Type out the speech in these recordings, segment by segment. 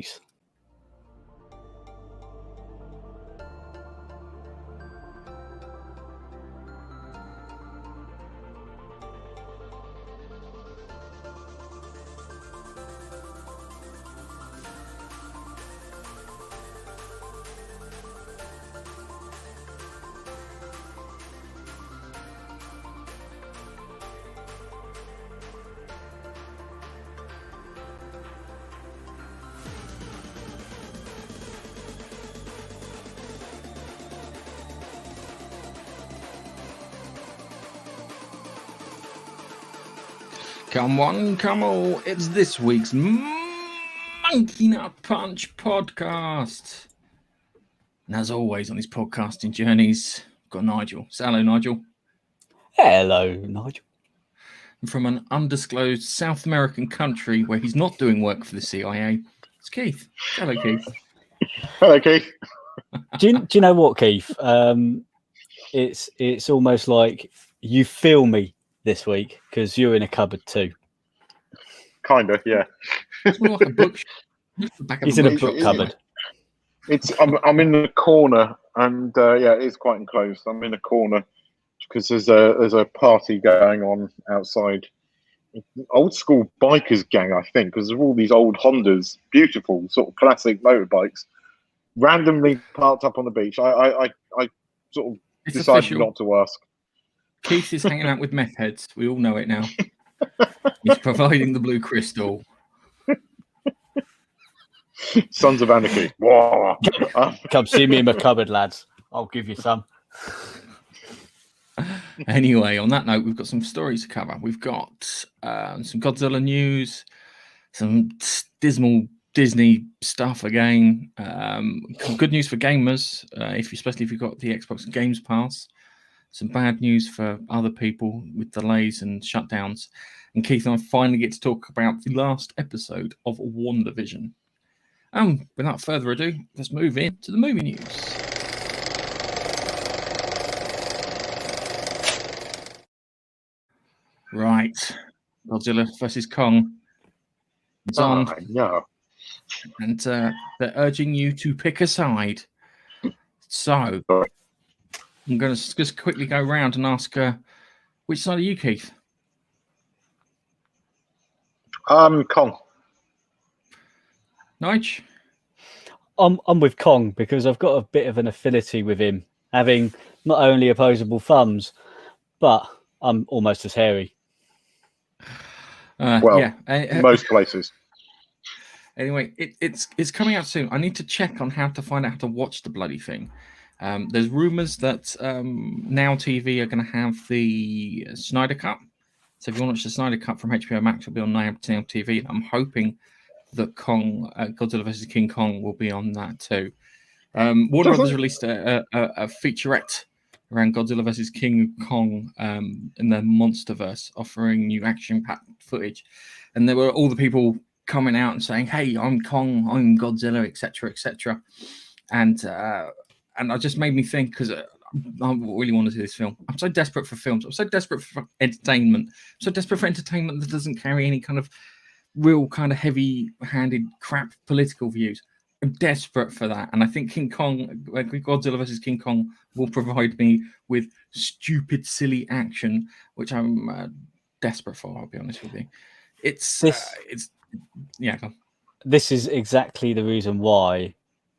movies. Come on, come on. It's this week's Monkey Nut Punch podcast. And as always on his podcasting journeys, I've got Nigel. So hello, Nigel. Hello, Nigel. And from an undisclosed South American country where he's not doing work for the CIA, it's Keith. Hello, Keith. Hello, Keith. Do you know what, Keith? It's almost like you feel me this week because you're in a cupboard too. Kinda, yeah. It's more like a book. He's in a book cupboard. I'm in the corner, and yeah, it is quite enclosed. I'm in a corner because there's a party going on outside. Old school bikers gang, I think, because of all these old Hondas, beautiful sort of classic motorbikes, randomly parked up on the beach. I sort of decided official. not to ask. Keith is hanging out with meth heads. We all know it now. He's providing the blue crystal. Sons of Anarchy. Whoa. Come see me in my cupboard, lads. I'll give you some. Anyway, on that note, we've got some stories to cover. We've got some Godzilla news, some dismal Disney stuff again. Good news for gamers, especially if you've got the Xbox Games Pass. Some bad news for other people with delays and shutdowns. And Keith and I finally get to talk about the last episode of WandaVision. Without further ado, let's move into the movie news. Right. Godzilla versus Kong. It's on. Yeah. And they're urging you to pick a side. So, I'm going to just quickly go around and ask, which side are you, Keith? Kong. Nige? I'm with Kong because I've got a bit of an affinity with him, having not only opposable thumbs, but I'm almost as hairy. Most places. Anyway, it's coming out soon. I need to check on how to find out how to watch the bloody thing. There's rumors that Now TV are going to have the Snyder Cut. So if you want to watch the Snyder Cut from HBO Max, it'll be on Now TV. I'm hoping that Godzilla vs. King Kong will be on that too. Warner Brothers released a featurette around Godzilla vs. King Kong in the Monsterverse, offering new action-packed footage. And there were all the people coming out and saying, "Hey, I'm Kong, I'm Godzilla, etc., etc." And it just made me think, because I really want to see this film. I'm so desperate for films. I'm so desperate for entertainment. I'm so desperate for entertainment that doesn't carry any kind of real kind of heavy-handed crap political views. I'm desperate for that. And I think Godzilla vs. King Kong will provide me with stupid, silly action, which I'm desperate for, I'll be honest with you. This is exactly the reason why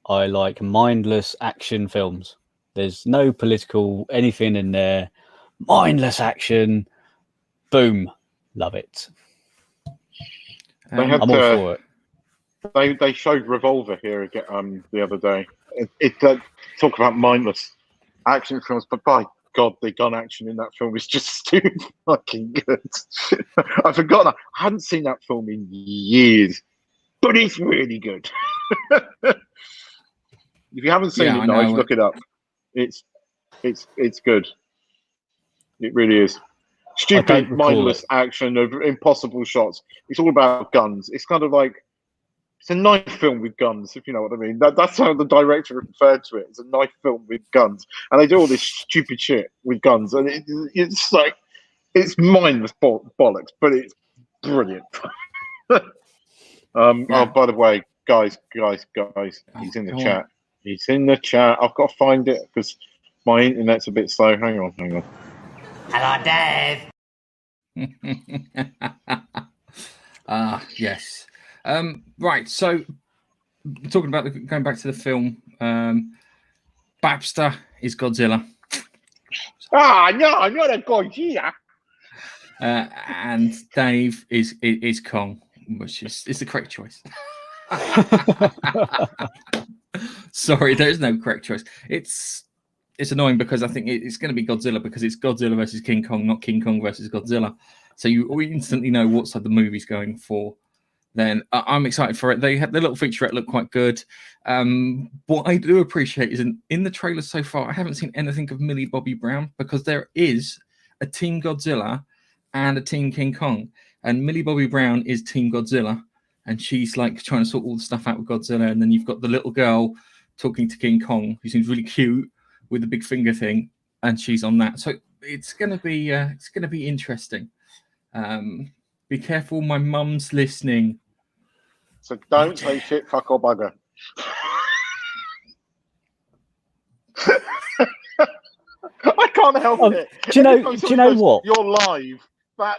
I like mindless action films. There's no political anything in there. Mindless action. Boom. Love it. I'm all for it. They showed Revolver here again the other day. Talk about mindless action films, but by God, the gun action in that film is just too fucking good. I forgot that. I hadn't seen that film in years, but it's really good. If you haven't seen it, Nige, look it up. It's good. It really is. Stupid, mindless action of impossible shots. It's all about guns. It's kind of like it's a knife film with guns, if you know what I mean. That's how the director referred to it. It's a knife film with guns, and they do all this stupid shit with guns, and it's like it's mindless bollocks, but it's brilliant. Oh, by the way, Guys, he's in the chat. He's in the chat. I've got to find it because my internet's a bit slow. Hang on. Hello, Dave. Yes. Right. So, talking about going back to the film, Babster is Godzilla. No, not a Godzilla. And Dave is Kong, which is the correct choice. Sorry, there is no correct choice. It's annoying because I think it's going to be Godzilla because it's Godzilla versus King Kong, not King Kong versus Godzilla. So you instantly know what side the movie's going for. Then I'm excited for it. They had the little featurette look quite good. What I do appreciate is in the trailer so far, I haven't seen anything of Millie Bobby Brown because there is a Team Godzilla and a Team King Kong, and Millie Bobby Brown is Team Godzilla, and she's like trying to sort all the stuff out with Godzilla, and then you've got the little girl talking to King Kong, who seems really cute with the big finger thing, and she's on that. So it's gonna be interesting. Be careful, my mum's listening. So don't say shit, fuck or bugger. I can't help it. Do you know what? You're live. That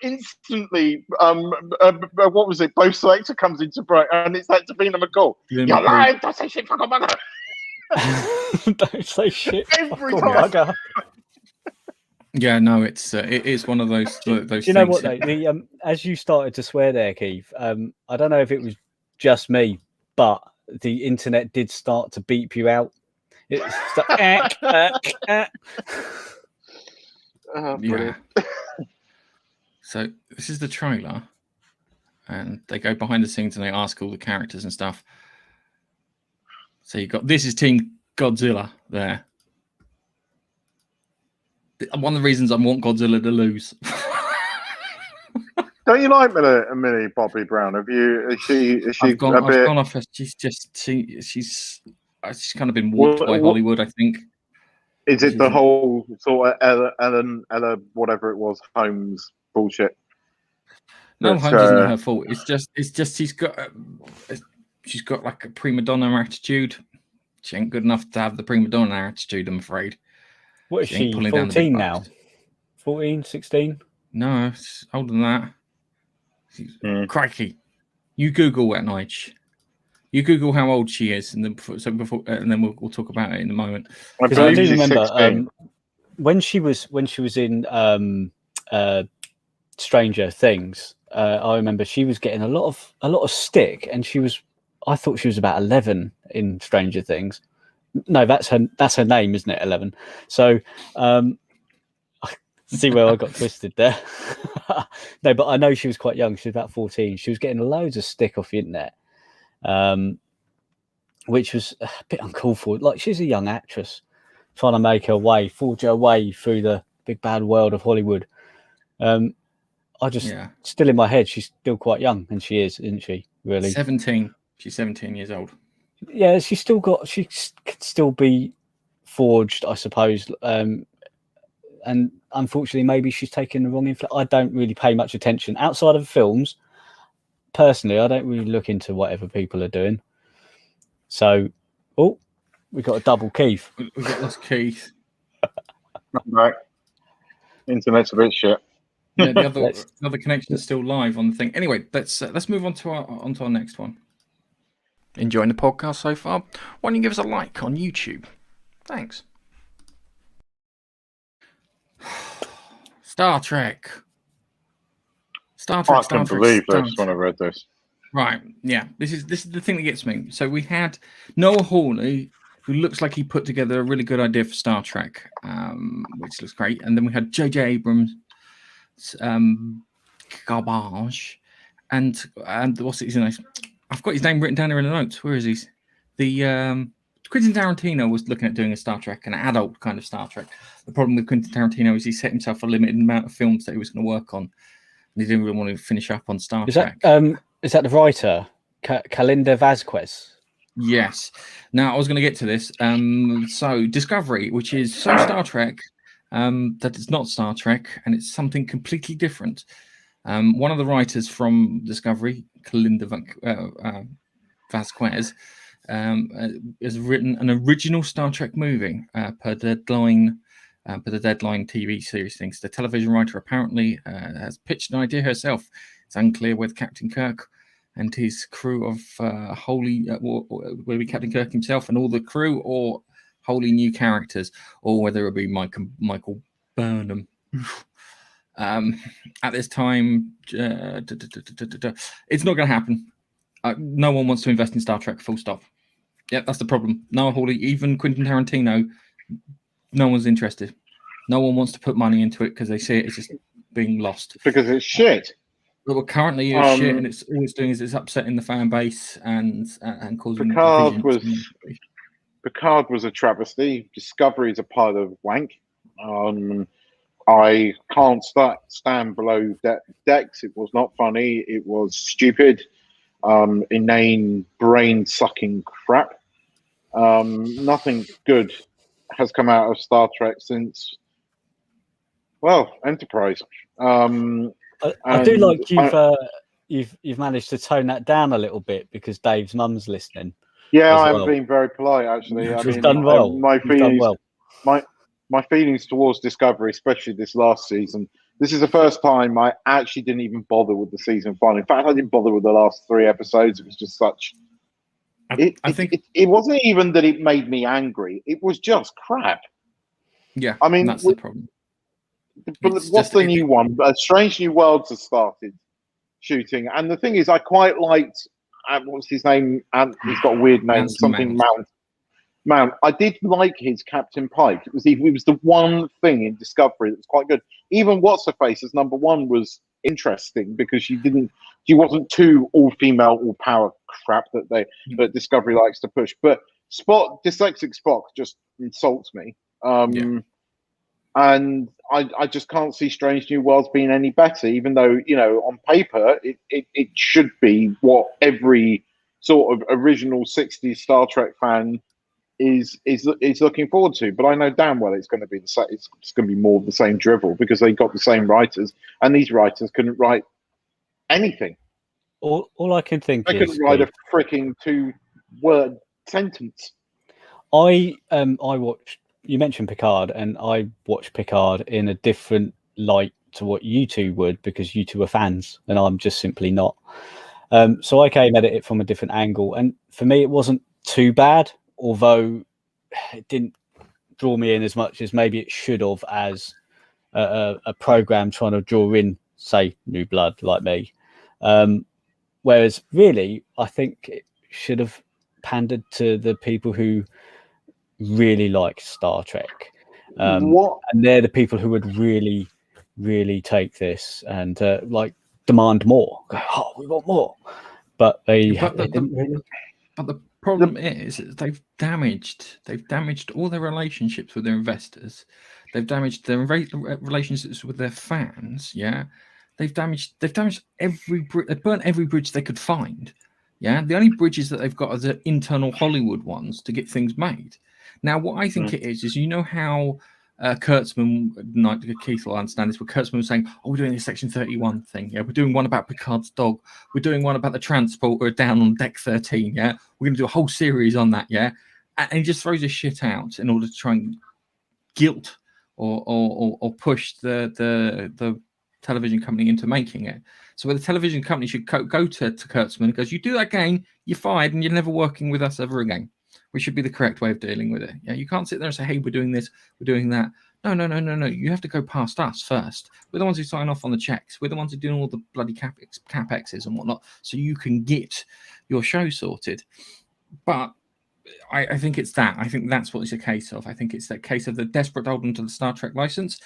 instantly, what was it? Both selector comes into bright, and it's that Davina McCall. You're live. Don't say shit, fuck or bugger. Don't say shit. Every time. Bugger. Yeah, no, it is one of those. Do you know what though? As you started to swear there, Keith, I don't know if it was just me, but the internet did start to beep you out. It's yeah. So this is the trailer, and they go behind the scenes and they ask all the characters and stuff. So you got this is Team Godzilla there. One of the reasons I want Godzilla to lose. Don't you like Millie Bobby Brown? Have you? Is she? I've gone off her. She's kind of been warped by Hollywood, I think. Is it the whole sort of Ella, whatever it was, Holmes bullshit? No, Holmes isn't her fault. It's just she's got like a prima donna attitude. She ain't good enough to have the prima donna attitude, I'm afraid. What is she 14 now? 14, 16? No, it's older than that. Crikey. You Google that, Nige. You Google how old she is, and then we'll talk about it in a moment. Because I do remember when she was in Stranger Things. I remember she was getting a lot of stick, and I thought she was about 11 in Stranger Things. No, that's her name, isn't it? 11. So, see where I got twisted there. No, but I know she was quite young. She was about 14. She was getting loads of stick off the internet, which was a bit uncalled for. Like, she's a young actress trying to make her way, forge her way through the big bad world of Hollywood. Still in my head, she's still quite young, and she is, isn't she? Really, 17. She's 17 years old. Yeah, she could still be forged, I suppose. And unfortunately, maybe she's taken the wrong influence. I don't really pay much attention outside of films. Personally, I don't really look into whatever people are doing. So, we got a double Keith. We got lost Keith. Right. Internet's a bit shit. Yeah, the other connection is still live on the thing. Anyway, let's move on to our next one. Enjoying the podcast so far? Why don't you give us a like on YouTube? Thanks. Star Trek. I couldn't believe this when I read this. Right, yeah. This is the thing that gets me. So we had Noah Hawley, who looks like he put together a really good idea for Star Trek, which looks great. And then we had J.J. Abrams, garbage, and what's his name? I've got his name written down here in the notes. Where is he? The Quentin Tarantino was looking at doing a Star Trek, an adult kind of Star Trek. The problem with Quentin Tarantino is he set himself a limited amount of films that he was going to work on, and he didn't really want to finish up on Star Trek. Is that the writer, Kalinda Vazquez? Yes. Now I was going to get to this. So Discovery, which is Star Trek, that is not Star Trek, and it's something completely different. One of the writers from Discovery, Kalinda Vasquez, has written an original Star Trek movie per Deadline. For the Deadline TV series things. The television writer apparently has pitched an idea herself. It's unclear whether Captain Kirk and his crew of will be Captain Kirk himself and all the crew, or wholly new characters, or whether it'll be Michael Burnham. At this time, it's not going to happen. No one wants to invest in Star Trek, full stop. Yeah, that's the problem. Noah Hawley, even Quentin Tarantino, no one's interested. No one wants to put money into it because they see it as just being lost. Because it's shit. Well, currently it's shit, and it's all it's doing is it's upsetting the fan base and causing Picard was a travesty. Discovery is a pile of wank. I can't stand below decks. It was not funny. It was stupid, inane, brain-sucking crap. Nothing good has come out of Star Trek since, well, Enterprise. I do like you've managed to tone that down a little bit because Dave's mum's listening. Yeah, I'm being very polite, actually. You've done well. My feelings towards Discovery, especially this last season. This is the first time I actually didn't even bother with the season finale. In fact, I didn't bother with the last 3 episodes. It was just such. I think it wasn't even that it made me angry. It was just crap. Yeah, I mean, that's the problem. But what's the new one? Strange New Worlds has started shooting, and the thing is, I quite liked. What's his name? He's got a weird name. Something Mount. I did like his Captain Pike. It was the one thing in Discovery that was quite good. Even What's Her Face as number 1 was interesting because she wasn't too all-female, all-power crap that Discovery likes to push. But dyslexic Spock just insults me. And I just can't see Strange New Worlds being any better, even though, on paper, it should be what every sort of original 60s Star Trek fan is looking forward to. But I know damn well it's going to be it's going to be more of the same drivel because they got the same writers, and these writers couldn't write anything. All I can think they couldn't write a freaking 2-word sentence. I watched. You mentioned Picard, and I watched Picard in a different light to what you two would, because you two are fans, and I'm just simply not. So I came at it from a different angle, and for me, it wasn't too bad, although it didn't draw me in as much as maybe it should have, as a program trying to draw in, say, new blood like me. Whereas, really, I think it should have pandered to the people who really like Star Trek, and they're the people who would really take this and demand more. Go, oh, we want more, but they didn't really. But the problem is they've damaged all their relationships with their investors. They've damaged their relationships with their fans. Yeah, they've damaged every. They've burnt every bridge they could find. Yeah, the only bridges that they've got are the internal Hollywood ones to get things made. Now, what I think it is how Kurtzman, Keith will understand this, but Kurtzman was saying, oh, we're doing this Section 31 thing. Yeah, we're doing one about Picard's dog. We're doing one about the transporter down on deck 13. Yeah, we're going to do a whole series on that. Yeah, and he just throws his shit out in order to try and guilt or push the television company into making it. So where the television company should go to Kurtzman and goes, you do that again, you're fired and you're never working with us ever again. Which should be the correct way of dealing with it. Yeah, you can't sit there and say, hey, we're doing this, we're doing that. No. You have to go past us first. We're the ones who sign off on the checks. We're the ones who do all the bloody CapExes and whatnot, so you can get your show sorted. But I think it's that. I think that's what it's a case of. I think it's that case of the desperate hold on to the Star Trek license,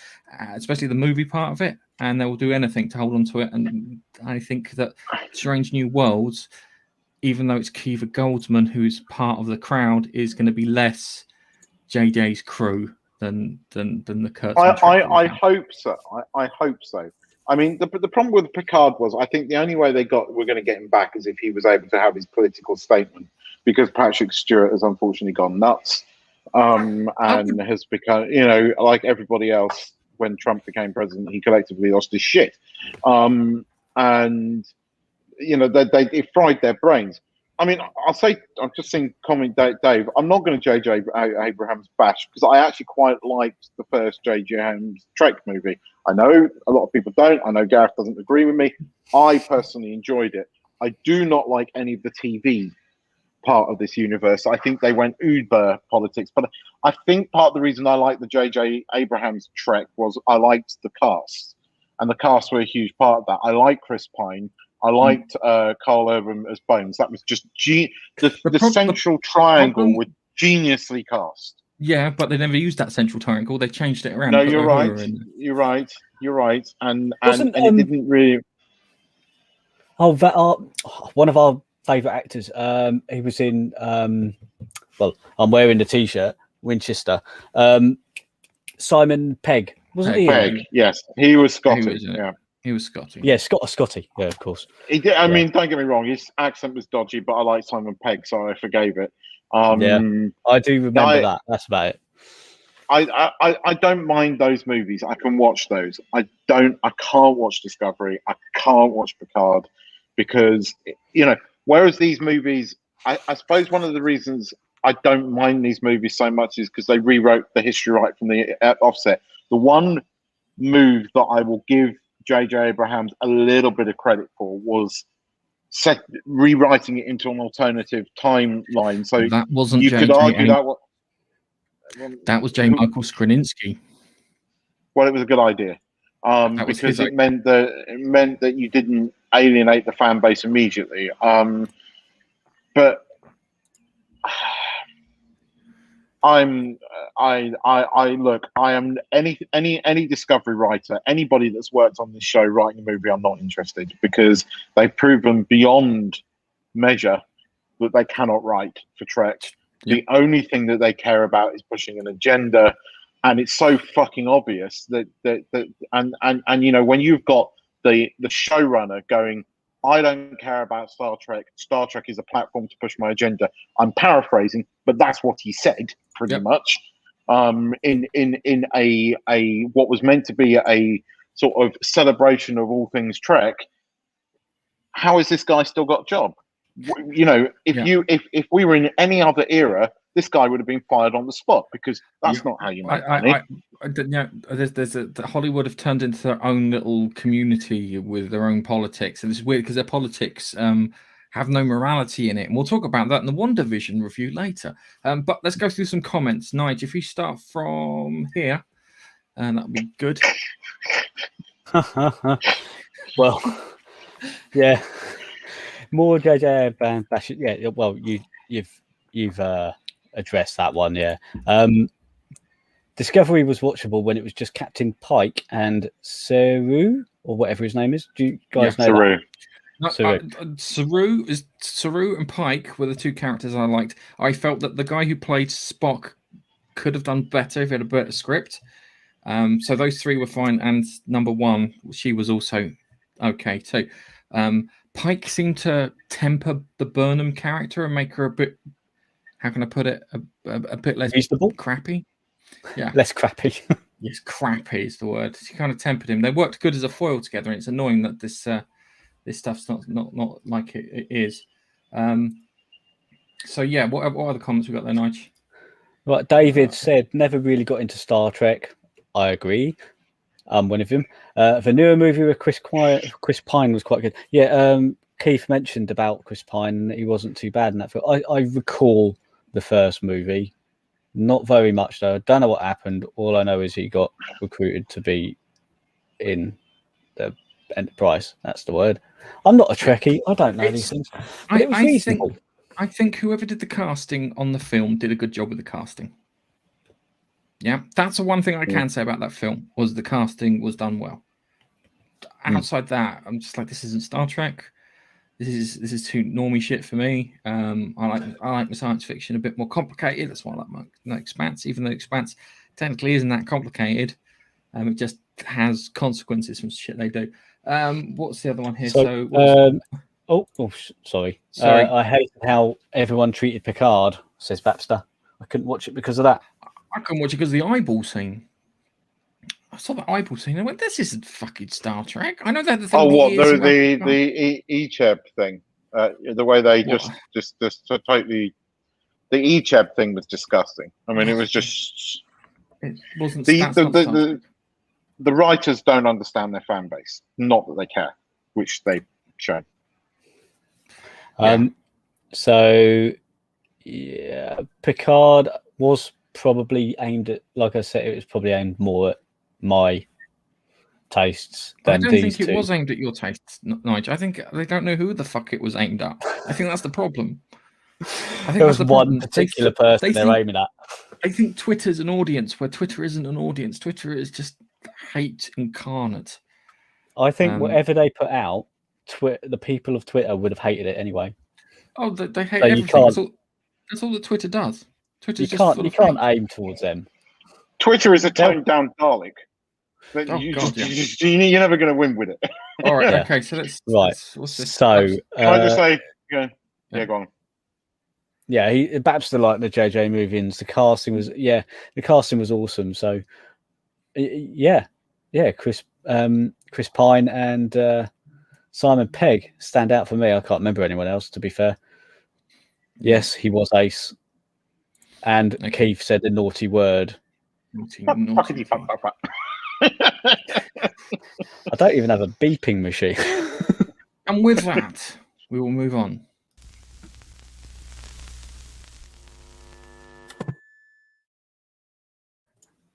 especially the movie part of it, and they will do anything to hold on to it. And I think that Strange New Worlds, even though it's Kiva Goldsman who's part of the crowd, is going to be less JJ's crew than the Kurtzman. I hope so. I hope so. I mean, the problem with Picard was, I think the only way we're going to get him back is if he was able to have his political statement, because Patrick Stewart has unfortunately gone nuts and has become, like everybody else, when Trump became president, he collectively lost his shit. And it fried their brains. I mean, I'll say I've just seen comment Dave. I'm not going to J.J. Abrams bash because I actually quite liked the first J.J. Abrams Trek movie. I know a lot of people don't. I know Gareth doesn't agree with me. I personally enjoyed it. I do not like any of the TV part of this universe. I think they went uber politics, but I think part of the reason I liked the J.J. Abrams Trek was I liked the cast, and the cast were a huge part of that. I like Chris Pine. I liked Carl Urban as Bones. That was just the central triangle was geniusly cast. Yeah, but they never used that central triangle. They changed it around. No, you're right. You're right. And it didn't really. Oh, that one of our favourite actors. He was in. Well, I'm wearing the T-shirt. Winchester. Simon Pegg, wasn't he? Pegg, yes, he was Scottish. He was Scotty. Yeah, Scotty. Yeah, of course. He did. I mean, don't get me wrong. His accent was dodgy, but I like Simon Pegg, so I forgave it. Yeah, I do remember that. That's about it. I don't mind those movies. I can watch those. I can't watch Discovery. I can't watch Picard because Whereas these movies, I suppose one of the reasons I don't mind these movies so much is because they rewrote the history right from the offset. The one move that I will give J.J. Abrams a little bit of credit for was rewriting it into an alternative timeline. So that wasn't you could argue that was J. Michael Skrzyninski. Well, it was a good idea because it meant that you didn't alienate the fan base immediately. But I am any Discovery writer, anybody that's worked on this show writing a movie, I'm not interested because they've proven beyond measure that they cannot write for Trek. Yep. The only thing that they care about is pushing an agenda, and it's so fucking obvious that when you've got the showrunner going, I don't care about Star Trek. Star Trek is a platform to push my agenda. I'm paraphrasing, but that's what he said pretty much. In a what was meant to be a sort of celebration of all things Trek. How has this guy still got a job? If we were in any other era, this guy would have been fired on the spot because that's not how you make money. Hollywood have turned into their own little community with their own politics, and it's weird because their politics have no morality in it. And we'll talk about that in the WandaVision review later. But let's go through some comments. Nigel, if you start from here, and that'll be good. Well, yeah. More JJ bash. Yeah, well, you've addressed that one. Yeah, Discovery was watchable when it was just Captain Pike and Saru or whatever his name is. Do you guys know Saru? Saru and Pike were the two characters I liked. I felt that the guy who played Spock could have done better if he had a better script. So those three were fine, and number one, she was also okay too. Pike seemed to temper the Burnham character and make her a bit, how can I put it, a bit less reasonable, crappy. Yeah, less crappy. Yes, crappy is the word. She kind of tempered him. They worked good as a foil together, and it's annoying that this stuff's not like it is. So yeah, what other comments we got there, Nigel? Right, David said never really got into Star Trek. I agree. One of them. The newer movie with Chris Pine was quite good. Yeah, Keith mentioned about Chris Pine. He wasn't too bad in that film. I recall the first movie. Not very much though. I don't know what happened. All I know is he got recruited to be in the Enterprise. That's the word. I'm not a Trekkie. I don't know these things. But it was reasonable. I think whoever did the casting on the film did a good job with the casting. Yeah, that's the one thing I can say about that film was the casting was done well. Outside that, I'm just like, this isn't Star Trek. This is too normie shit for me. I like my science fiction a bit more complicated. That's why I like my Expanse, even though Expanse technically isn't that complicated. It just has consequences from shit they do. What's the other one here? Sorry. I hated how everyone treated Picard, says Baxter. I couldn't watch it because of that. I couldn't watch it because of the eyeball scene. I saw the eyeball scene and I went, this isn't fucking Star Trek. I know that the thing. Oh, what? The E-chip thing? The way they just totally. The Echeb thing was disgusting. I mean, it was just. It wasn't the writers don't understand their fan base. Not that they care, which they've shown. So, yeah, Picard was probably aimed at, like I said, it was probably aimed more at my tastes than I don't these think it two. was aimed at your tastes, Nigel. I think they don't know who the fuck it was aimed at. I think that's the problem. I think there was one particular person they're aiming at. I think Twitter's an audience where Twitter isn't an audience. Twitter is just hate incarnate. I think whatever they put out, the people of Twitter would have hated it anyway. Oh, they hate everything. That's all that Twitter does. You can't aim towards them. Twitter is a toned down Dalek. You're never going to win with it. All right. Okay. So let's. What's this? So can I just say? Yeah, go on. Yeah, perhaps like the JJ movie, and the casting was awesome. So Chris Pine and Simon Pegg stand out for me. I can't remember anyone else, to be fair. Yes, he was ace. And Keith said the naughty word. Naughty. I don't even have a beeping machine. And with that, we will move on.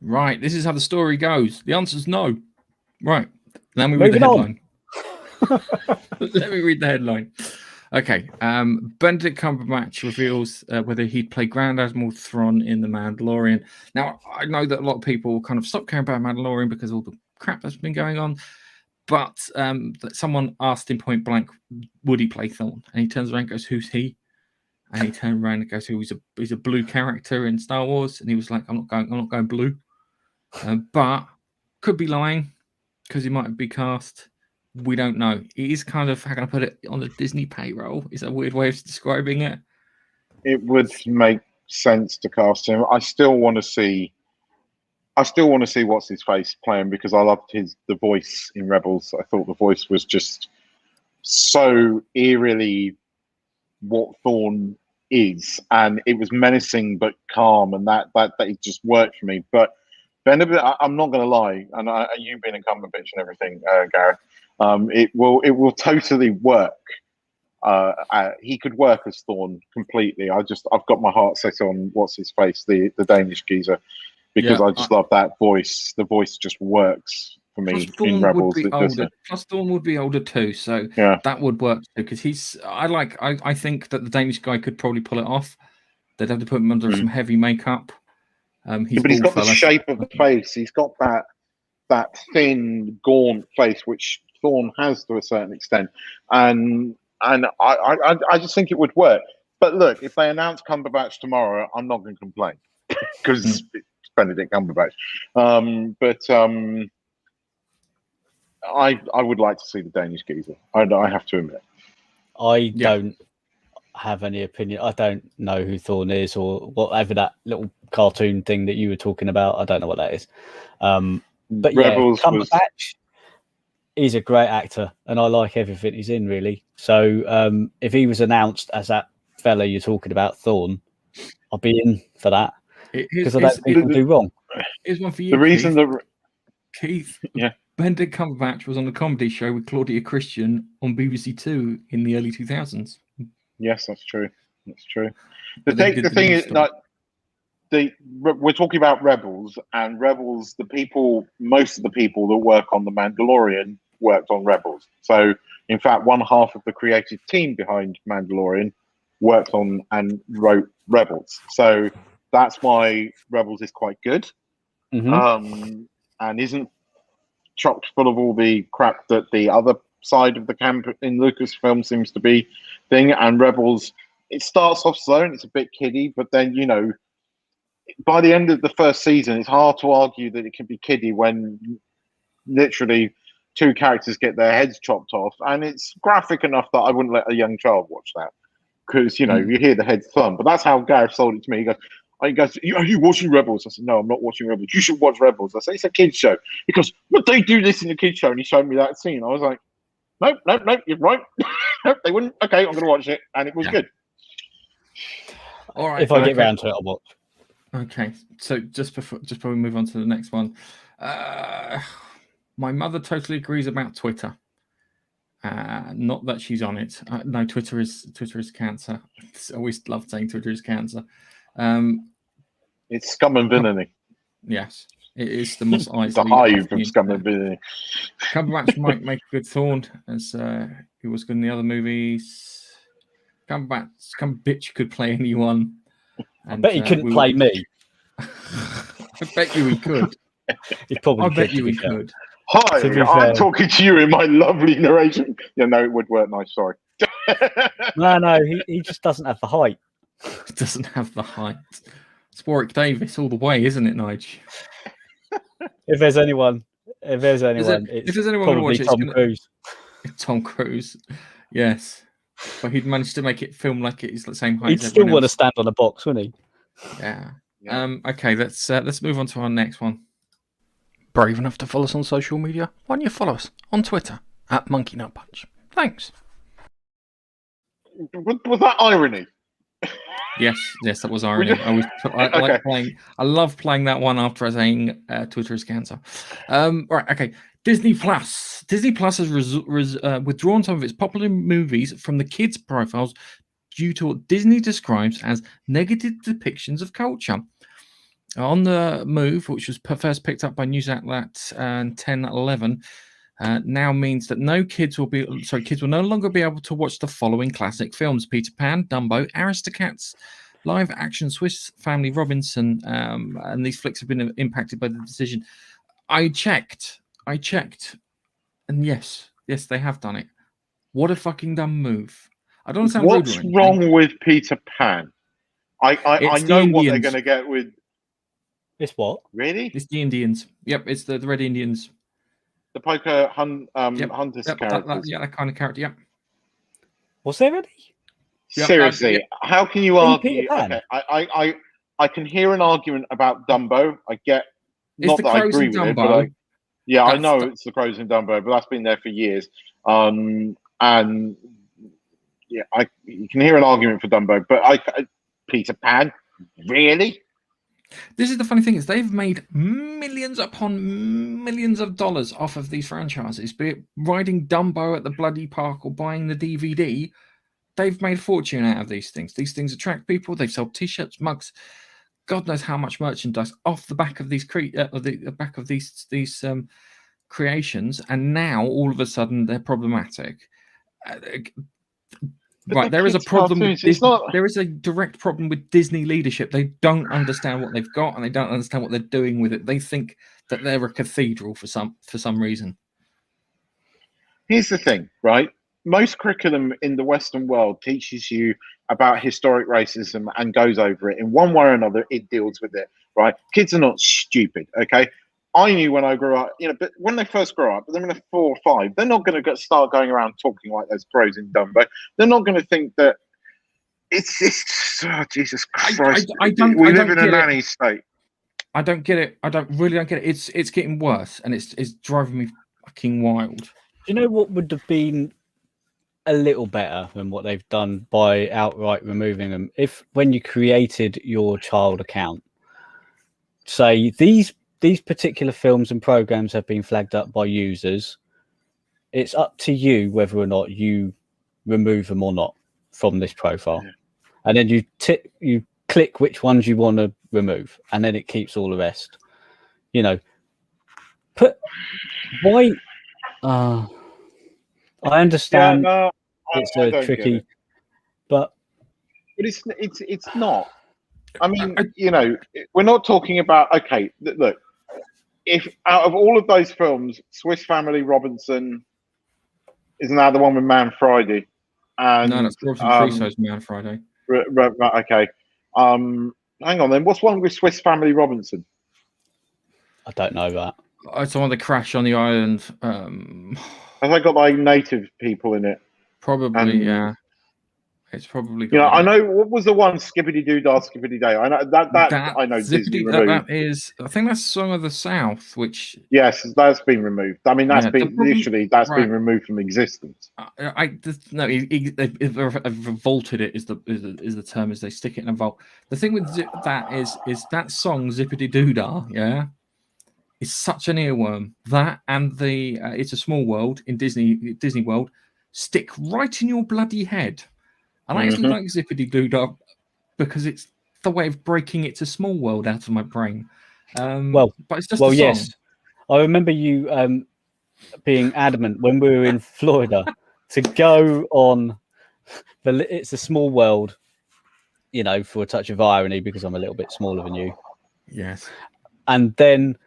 Right, this is how the story goes. The answer's no. Right, let me read the headline. Let me read the headline. Okay, Benedict Cumberbatch reveals whether he'd play Grand Admiral Thrawn in The Mandalorian. Now, I know that a lot of people kind of stopped caring about Mandalorian because of all the crap that's been going on, but someone asked him point blank, would he play Thrawn? And he turns around and goes, who's he? And he turned around and goes, he's a blue character in Star Wars. And he was like, I'm not going blue. But could be lying because he might be cast. We don't know. He is kind of, how can I put it, on the Disney payroll. Is that a weird way of describing it? It would make sense to cast him. I still want to see what's his face playing because I loved the voice in Rebels. I thought the voice was just so eerily what Thrawn is, and it was menacing but calm, and that it just worked for me. But Benedict, I'm not going to lie, and you've been a Cumberbatch and everything, Gareth. It will totally work. He could work as Thrawn completely. I've got my heart set on what's his face, the Danish geezer, because I just love that voice. The voice just works for me in Rebels. Plus Thrawn would be older too, so that would work too. Because I think that the Danish guy could probably pull it off. They'd have to put him under some heavy makeup. He's got the shape of the face. He's got that thin, gaunt face, which Thrawn has to a certain extent, and I just think it would work. But look, if they announce Cumberbatch tomorrow, I'm not going to complain because it's Benedict Cumberbatch. I would like to see the Danish geezer. I have to admit. I don't have any opinion. I don't know who Thrawn is or whatever that little cartoon thing that you were talking about. I don't know what that is. But Rebels Cumberbatch, he's a great actor, and I like everything he's in, really. So if he was announced as that fella you're talking about, Thrawn, I'll be in for that because I don't think he'll do wrong. Here's one for you. The reason that Keith, Benedict Cumberbatch was on a comedy show with Claudia Christian on BBC Two in the early 2000s. Yes, that's true. That's true. The thing is, like, we're talking about Rebels, and Rebels, most of the people that work on The Mandalorian worked on Rebels. So, in fact, one half of the creative team behind Mandalorian worked on and wrote Rebels. So that's why Rebels is quite good, and isn't chocked full of all the crap that the other side of the camp in Lucasfilm seems to be thing. And Rebels, it starts off slow and it's a bit kiddie, but then, you know, by the end of the first season, it's hard to argue that it can be kiddie when literally two characters get their heads chopped off, and it's graphic enough that I wouldn't let a young child watch that because, you know, you hear the head thump. But that's how Gareth sold it to me. He goes, are you watching Rebels? I said, no, I'm not watching Rebels. You should watch Rebels. I said, it's a kid's show. He goes, but they do this in a kid's show, and he showed me that scene. I was like, nope, you're right. They wouldn't. Okay, I'm going to watch it, and it was good. All right. If I get round to it, I'll watch. Okay, so just before we move on to the next one, my mother totally agrees about Twitter. Not that she's on it. No, Twitter is cancer. I always love saying Twitter is cancer. It's scum and villainy. Yes, it is the most It's a hive from scum and villainy. Cumberbatch might make a good Thorn, as he was good in the other movies. Cumberbatch could play anyone. I bet he couldn't play me. I bet you he could. He probably. I bet you he could. Hi, I'm talking to you in my lovely narration. Yeah, no, it would work nice. Sorry. No, he just doesn't have the height. He doesn't have the height. It's Warwick Davis all the way, isn't it, Nige? If there's anyone, if there's anyone probably Tom Cruise. Tom Cruise, yes. But he'd managed to make it film like it's the same height. He'd still want to stand on a box, wouldn't he? Yeah. Okay, let's move on to our next one. Brave enough to follow us on social media? Why don't you follow us on Twitter at Monkey Nut Punch? Thanks. Was that irony? Yes, that was irony. I love playing that one after saying Twitter is cancer. Right, okay. Disney Plus has withdrawn some of its popular movies from the kids' profiles due to what Disney describes as negative depictions of culture. On the Move, which was first picked up by news outlet 1011, now means that kids will no longer be able to watch the following classic films: Peter Pan, Dumbo, Aristocats, live action Swiss Family Robinson, and these flicks have been impacted by the decision. I checked, and yes, they have done it. What a fucking dumb move! I don't sound rude. What's wrong with Peter Pan? I know what they're going to get with. It's what? Really? It's the Indians. Yep, it's the Red Indians. The poker hunters characters. That kind of character. Yep. Was there any? Yep, seriously, how can you argue? Okay, I can hear an argument about Dumbo. I get. Not that I agree with it, but I know it's the Crows in Dumbo, but that's been there for years. And yeah, you can hear an argument for Dumbo, but Peter Pan, really? This is the funny thing, is they've made millions upon millions of dollars off of these franchises, be it riding Dumbo at the bloody park or buying the DVD. They've made a fortune out of these things. These things attract people. They've sold T-shirts, mugs, God knows how much merchandise off the back of these creations, and now all of a sudden they're problematic. Right, there is a problem. There is a direct problem with Disney leadership. They don't understand what they've got, and they don't understand what they're doing with it. They think that they're a cathedral for some reason. Here's the thing, right? Most curriculum in the Western world teaches you about historic racism and goes over it in one way or another. It deals with it, right? Kids are not stupid, okay? I knew when I grew up, but when they first grow up, when they're 4 or 5, they're not going to start going around talking like those pros in Dumbo. They're not going to think that it's Jesus Christ. We live in a nanny state. I don't get it. I really don't get it. It's getting worse, and it's driving me fucking wild. Do you know what would have been a little better than what they've done by outright removing them? If when you created your child account, say these particular films and programs have been flagged up by users, it's up to you whether or not you remove them or not from this profile. Yeah. And then you click which ones you want to remove, and then it keeps all the rest. Why? I understand it's tricky, but it's not. I mean, we're not talking about. Okay, look. If out of all of those films, Swiss Family Robinson is now the one with Man Friday, and no, that's Crusoe's Man Friday. Okay, hang on then. What's one with Swiss Family Robinson? I don't know that. It's the one that crash on the island. Have they got like native people in it? Probably, yeah. It's probably You know, got. I know what was the one Skippity Doo Dah Skippity Day. I know that I know Disney removed. That is, I think that's Song of the South, which yes, that's been removed. I mean, that's been literally been removed from existence. They've vaulted it is the term, as they stick it in a vault. The thing with that is that song Zippity Doo Dah, yeah, is such an earworm. That and the It's a Small World in Disney World stick right in your bloody head. And I actually like Zippity Doo Dah because it's the way of breaking It's a Small World out of my brain. But it's just a song. Yes, I remember you being adamant when we were in Florida to go on It's a Small World, you know, for a touch of irony because I'm a little bit smaller than you. Yes. And then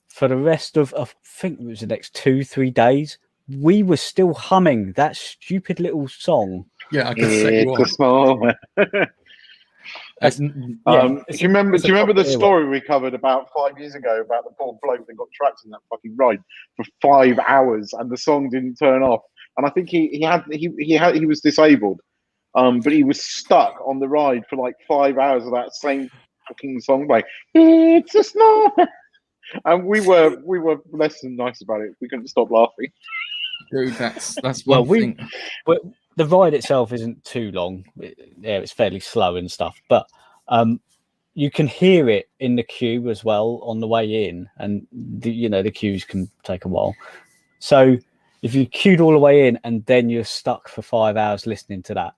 for the rest of, I think it was the next 2-3 days, we were still humming that stupid little song. Yeah, I can set you It's a small. Do you remember the story we covered about 5 years ago about the poor bloke that got trapped in that fucking ride for 5 hours and the song didn't turn off? And I think he was disabled, but he was stuck on the ride for like 5 hours of that same fucking song, like "It's a Snow." And we were less than nice about it. We couldn't stop laughing. Dude, that's one thing. The ride itself isn't too long. It's fairly slow and stuff, but you can hear it in the queue as well on the way in, and the queues can take a while. So if you queued all the way in and then you're stuck for 5 hours listening to that,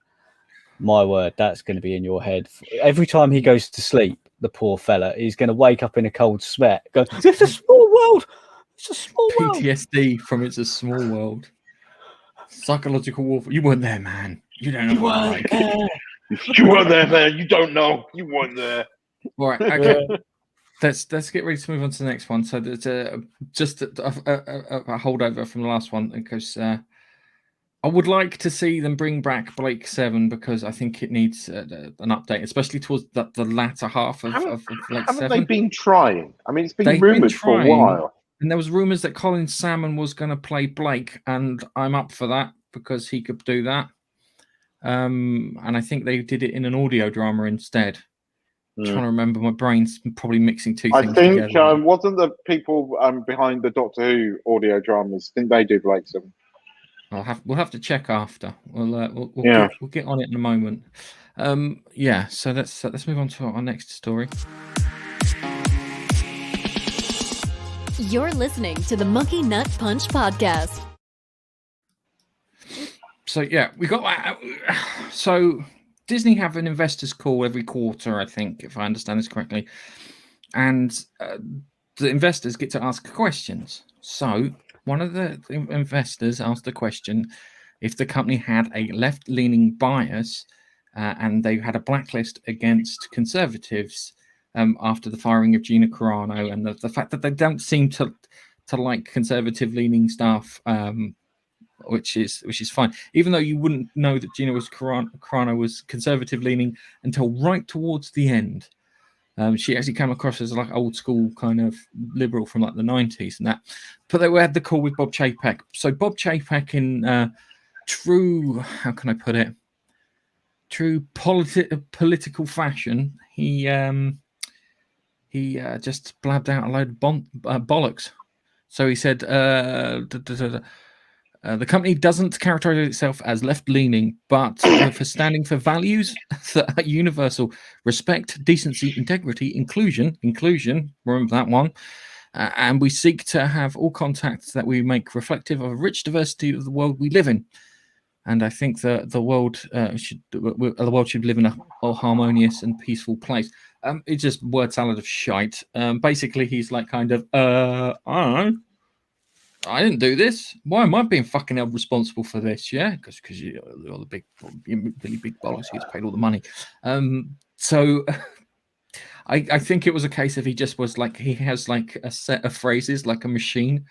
my word, that's going to be in your head every time he goes to sleep. The poor fella, he's going to wake up in a cold sweat. Go, it's a small world. It's a small world. PTSD from It's a Small World. Psychological warfare. You weren't there, man. You don't know You what weren't there. You weren't there, man. You don't know. You weren't there. All right. Okay. Let's get ready to move on to the next one. So there's just a holdover from the last one. It goes. I would like to see them bring back Blake 7 because I think it needs an update, especially towards the latter half of Blake 7. Haven't they been trying? I mean, it's been rumoured for a while. And there was rumours that Colin Salmon was going to play Blake, and I'm up for that because he could do that. And I think they did it in an audio drama instead. I'm trying to remember, my brain's probably mixing two things together. I think wasn't the people behind the Doctor Who audio dramas? Didn't they do Blake 7? We'll have to check after. We'll get on it in a moment. So let's move on to our next story. You're listening to the Monkey Nut Punch podcast. So we got so Disney have an investors call every quarter, I think, if I understand this correctly, and the investors get to ask questions. So one of the investors asked the question if the company had a left-leaning bias and they had a blacklist against conservatives after the firing of Gina Carano, and the fact that they don't seem to like conservative-leaning stuff, which is fine, even though you wouldn't know that Gina Carano was conservative-leaning until right towards the end. She actually came across as like old school kind of liberal from like the 90s and that. But they had the call with Bob Chapek. So Bob Chapek in true, how can I put it? True political fashion, he just blabbed out a load of bollocks. So he said, the company doesn't characterize itself as left-leaning, but for standing for values that are universal: respect, decency, integrity, inclusion, remember that one, and we seek to have all contacts that we make reflective of a rich diversity of the world we live in. And I think that the world should live in a harmonious and peaceful place. It's just word salad of shite. Basically, he's like kind of, I didn't do this. Why am I being fucking held responsible for this? Yeah, because you're the big, really big bollocks who gets paid all the money. So I think it was a case of he just was like, he has like a set of phrases like a machine.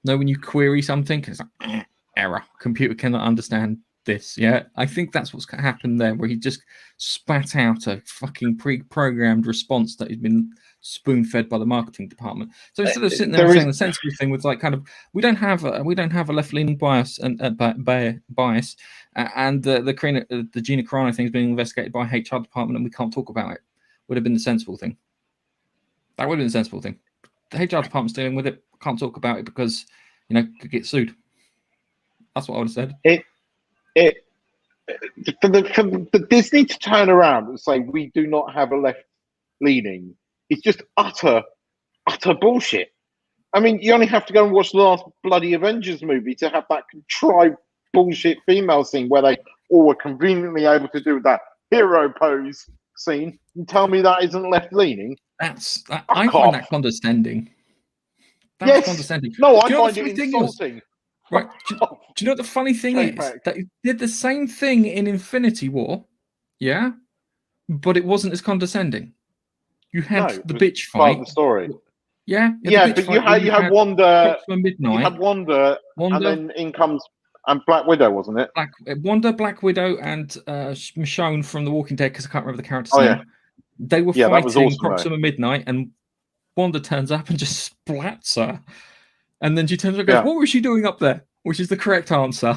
When you query something, it's like error. Computer cannot understand this. Yeah, I think that's what's happened there, where he just spat out a fucking pre-programmed response that he's been spoon-fed by the marketing department. So instead of sitting there and saying the sensible thing with like kind of we don't have a left-leaning bias and bias, and the Gina Carano thing is being investigated by HR department and we can't talk about it, would have been the sensible thing. That would have been the sensible thing. The HR department's dealing with it. Can't talk about it because could get sued. That's what I would have said. For the Disney to turn around and say we do not have a left leaning, it's just utter bullshit. I mean, you only have to go and watch the last bloody Avengers movie to have that contrived bullshit female scene where they all were conveniently able to do that hero pose scene and tell me that isn't left leaning. I find that condescending. That's condescending. No, I find it insulting. Right. Do you know what the funny thing is? That he did the same thing in Infinity War, yeah, but it wasn't as condescending. You had the bitch fight. Part of the story. Yeah, but you had Wanda. You had Wanda, and then in comes Black Widow, wasn't it? Wanda, Black Widow, and Michonne from The Walking Dead, because I can't remember the character's name. Yeah. They were fighting Proxima Midnight, and Wanda turns up and just splats her. And then she turns around and goes, what was she doing up there? Which is the correct answer.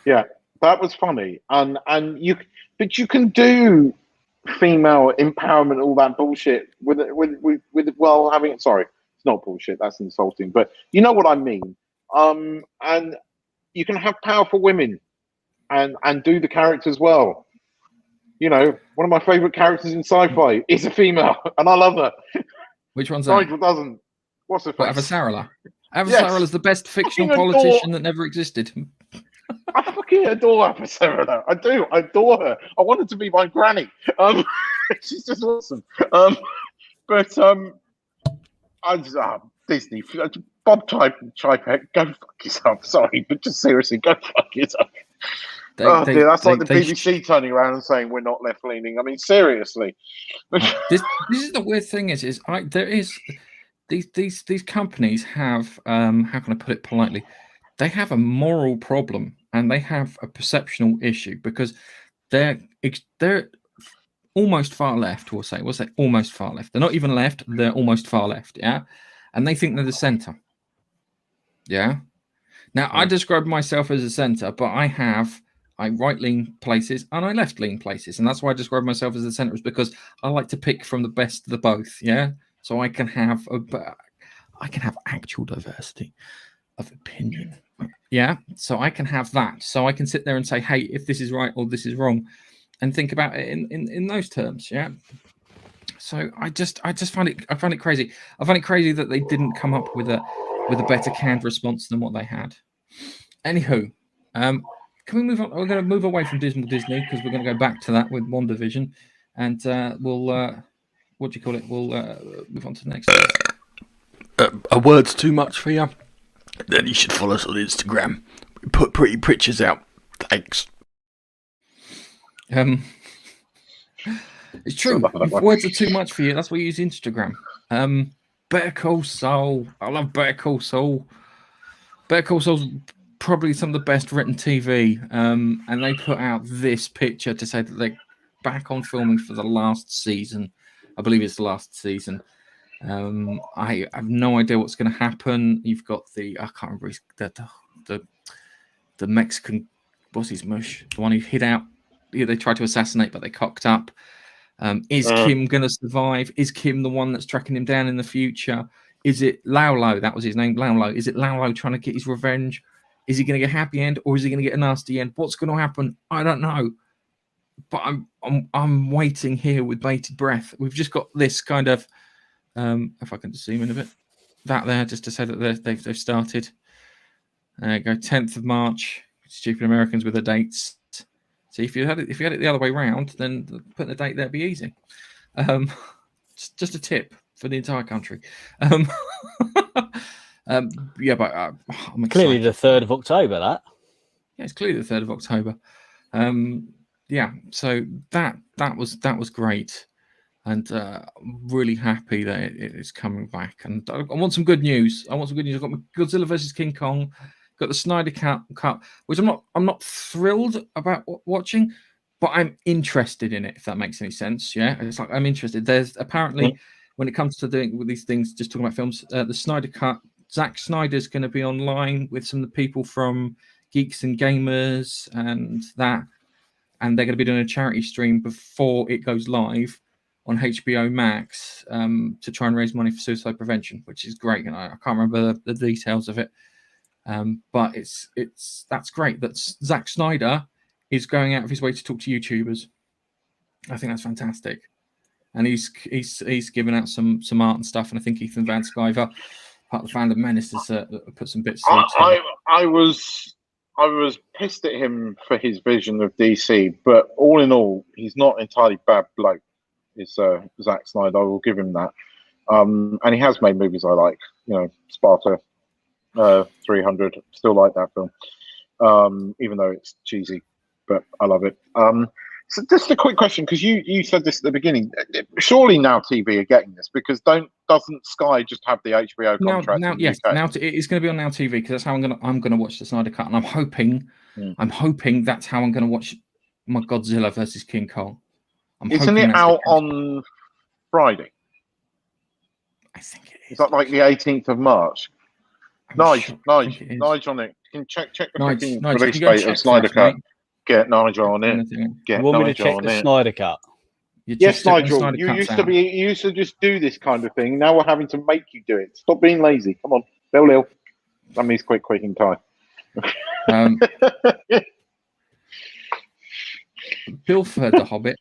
Yeah, that was funny. But you can do female empowerment, all that bullshit while having it. Sorry, it's not bullshit. That's insulting. But you know what I mean. And you can have powerful women and do the characters well. One of my favorite characters in sci-fi is a female, and I love her. Which one's that? Nigel doesn't. What's her face? Avasarala. Avasarala is the best fictional politician that never existed. I fucking adore Avasarala. I do. I adore her. I want her to be my granny. She's just awesome. Disney. Bob Chapek, go fuck yourself. Sorry, but just seriously, go fuck yourself. That's like the BBC turning around and saying we're not left leaning. I mean, seriously. This is the weird thing these companies have how can I put it politely? They have a moral problem and they have a perceptional issue because they're almost far left. We'll say almost far left. They're not even left. They're almost far left. Yeah, and they think they're the center. Yeah. Now I describe myself as a center, but I right lean places and I left lean places, and that's why I describe myself as the center, is because I like to pick from the best of the both. Yeah. So I can have actual diversity of opinion. Yeah. So I can have that. So I can sit there and say, hey, if this is right or this is wrong, and think about it in those terms. Yeah. So I just find it crazy. I find it crazy that they didn't come up with a better canned response than what they had. Anywho, can we move on? We're going to move away from Dismal Disney because we're going to go back to that with WandaVision, and we'll what do you call it? We'll move on to the next. A word's too much for you? Then you should follow us on Instagram. We put pretty pictures out. Thanks. It's true. If words are too much for you, that's why you use Instagram. Better Call Saul. I love Better Call Saul. Better Call Saul's probably some of the best written TV. And they put out this picture to say that they're back on filming for the last season. I believe it's the last season. I have no idea what's going to happen. You've got I can't remember the Mexican, what's his mush? The one who hid out. Yeah, they tried to assassinate, but they cocked up. Is Kim going to survive? Is Kim the one that's tracking him down in the future? Is it Laulo? That was his name, Laulo. Is it Laulo trying to get his revenge? Is he going to get a happy end or is he going to get a nasty end? What's going to happen? I don't know. But I'm waiting here with bated breath. We've just got this kind of, if I can just zoom in a bit, that there just to say that they've started. There you go, 10th of March. Stupid Americans with the dates. See, if you had it the other way around, then putting the date there'd be easy. Just a tip for the entire country. Yeah, but I'm excited. Clearly the 3rd of October. That. Yeah, it's clearly the 3rd of October. Yeah, so that was great, and I'm really happy that it is coming back. And I want some good news. I've got Godzilla versus King Kong got the Snyder cut, which I'm not thrilled about watching, but I'm interested in it. If that makes any sense, yeah. It's like I'm interested. There's apparently when it comes to doing with these things, just talking about films, the Snyder cut. Zack Snyder's going to be online with some of the people from Geeks and Gamers and that, and they're going to be doing a charity stream before it goes live on HBO Max to try and raise money for suicide prevention, which is great. And I can't remember the details of it, but that's great. That Zack Snyder is going out of his way to talk to YouTubers. I think that's fantastic, and he's given out some art and stuff. And I think Ethan Van Sciver, part of the Fandom Menace, has put some bits through. I was pissed at him for his vision of DC, but all in all, he's not entirely bad bloke. Is Zack Snyder? I will give him that. And he has made movies I like. You know, Sparta, 300. Still like that film, even though it's cheesy, but I love it. So just a quick question, because you said this at the beginning. Surely Now TV are getting this, because doesn't Sky just have the HBO contract? Now, yes. UK? Now it's going to be on Now TV, because that's how I'm gonna watch the Snyder Cut, and I'm hoping that's how I'm going to watch my Godzilla versus King Kong. Isn't it out on Friday? I think it is. Is that like the 18th of March? Nige on it. You can check the freaking release date of Snyder Cut. Get Nigel on it. You want me to check the Snyder Cut? Yes, Nigel. You used to just do this kind of thing. Now we're having to make you do it. Stop being lazy. Come on, Lil. That means quick in time. Bill for the Hobbit.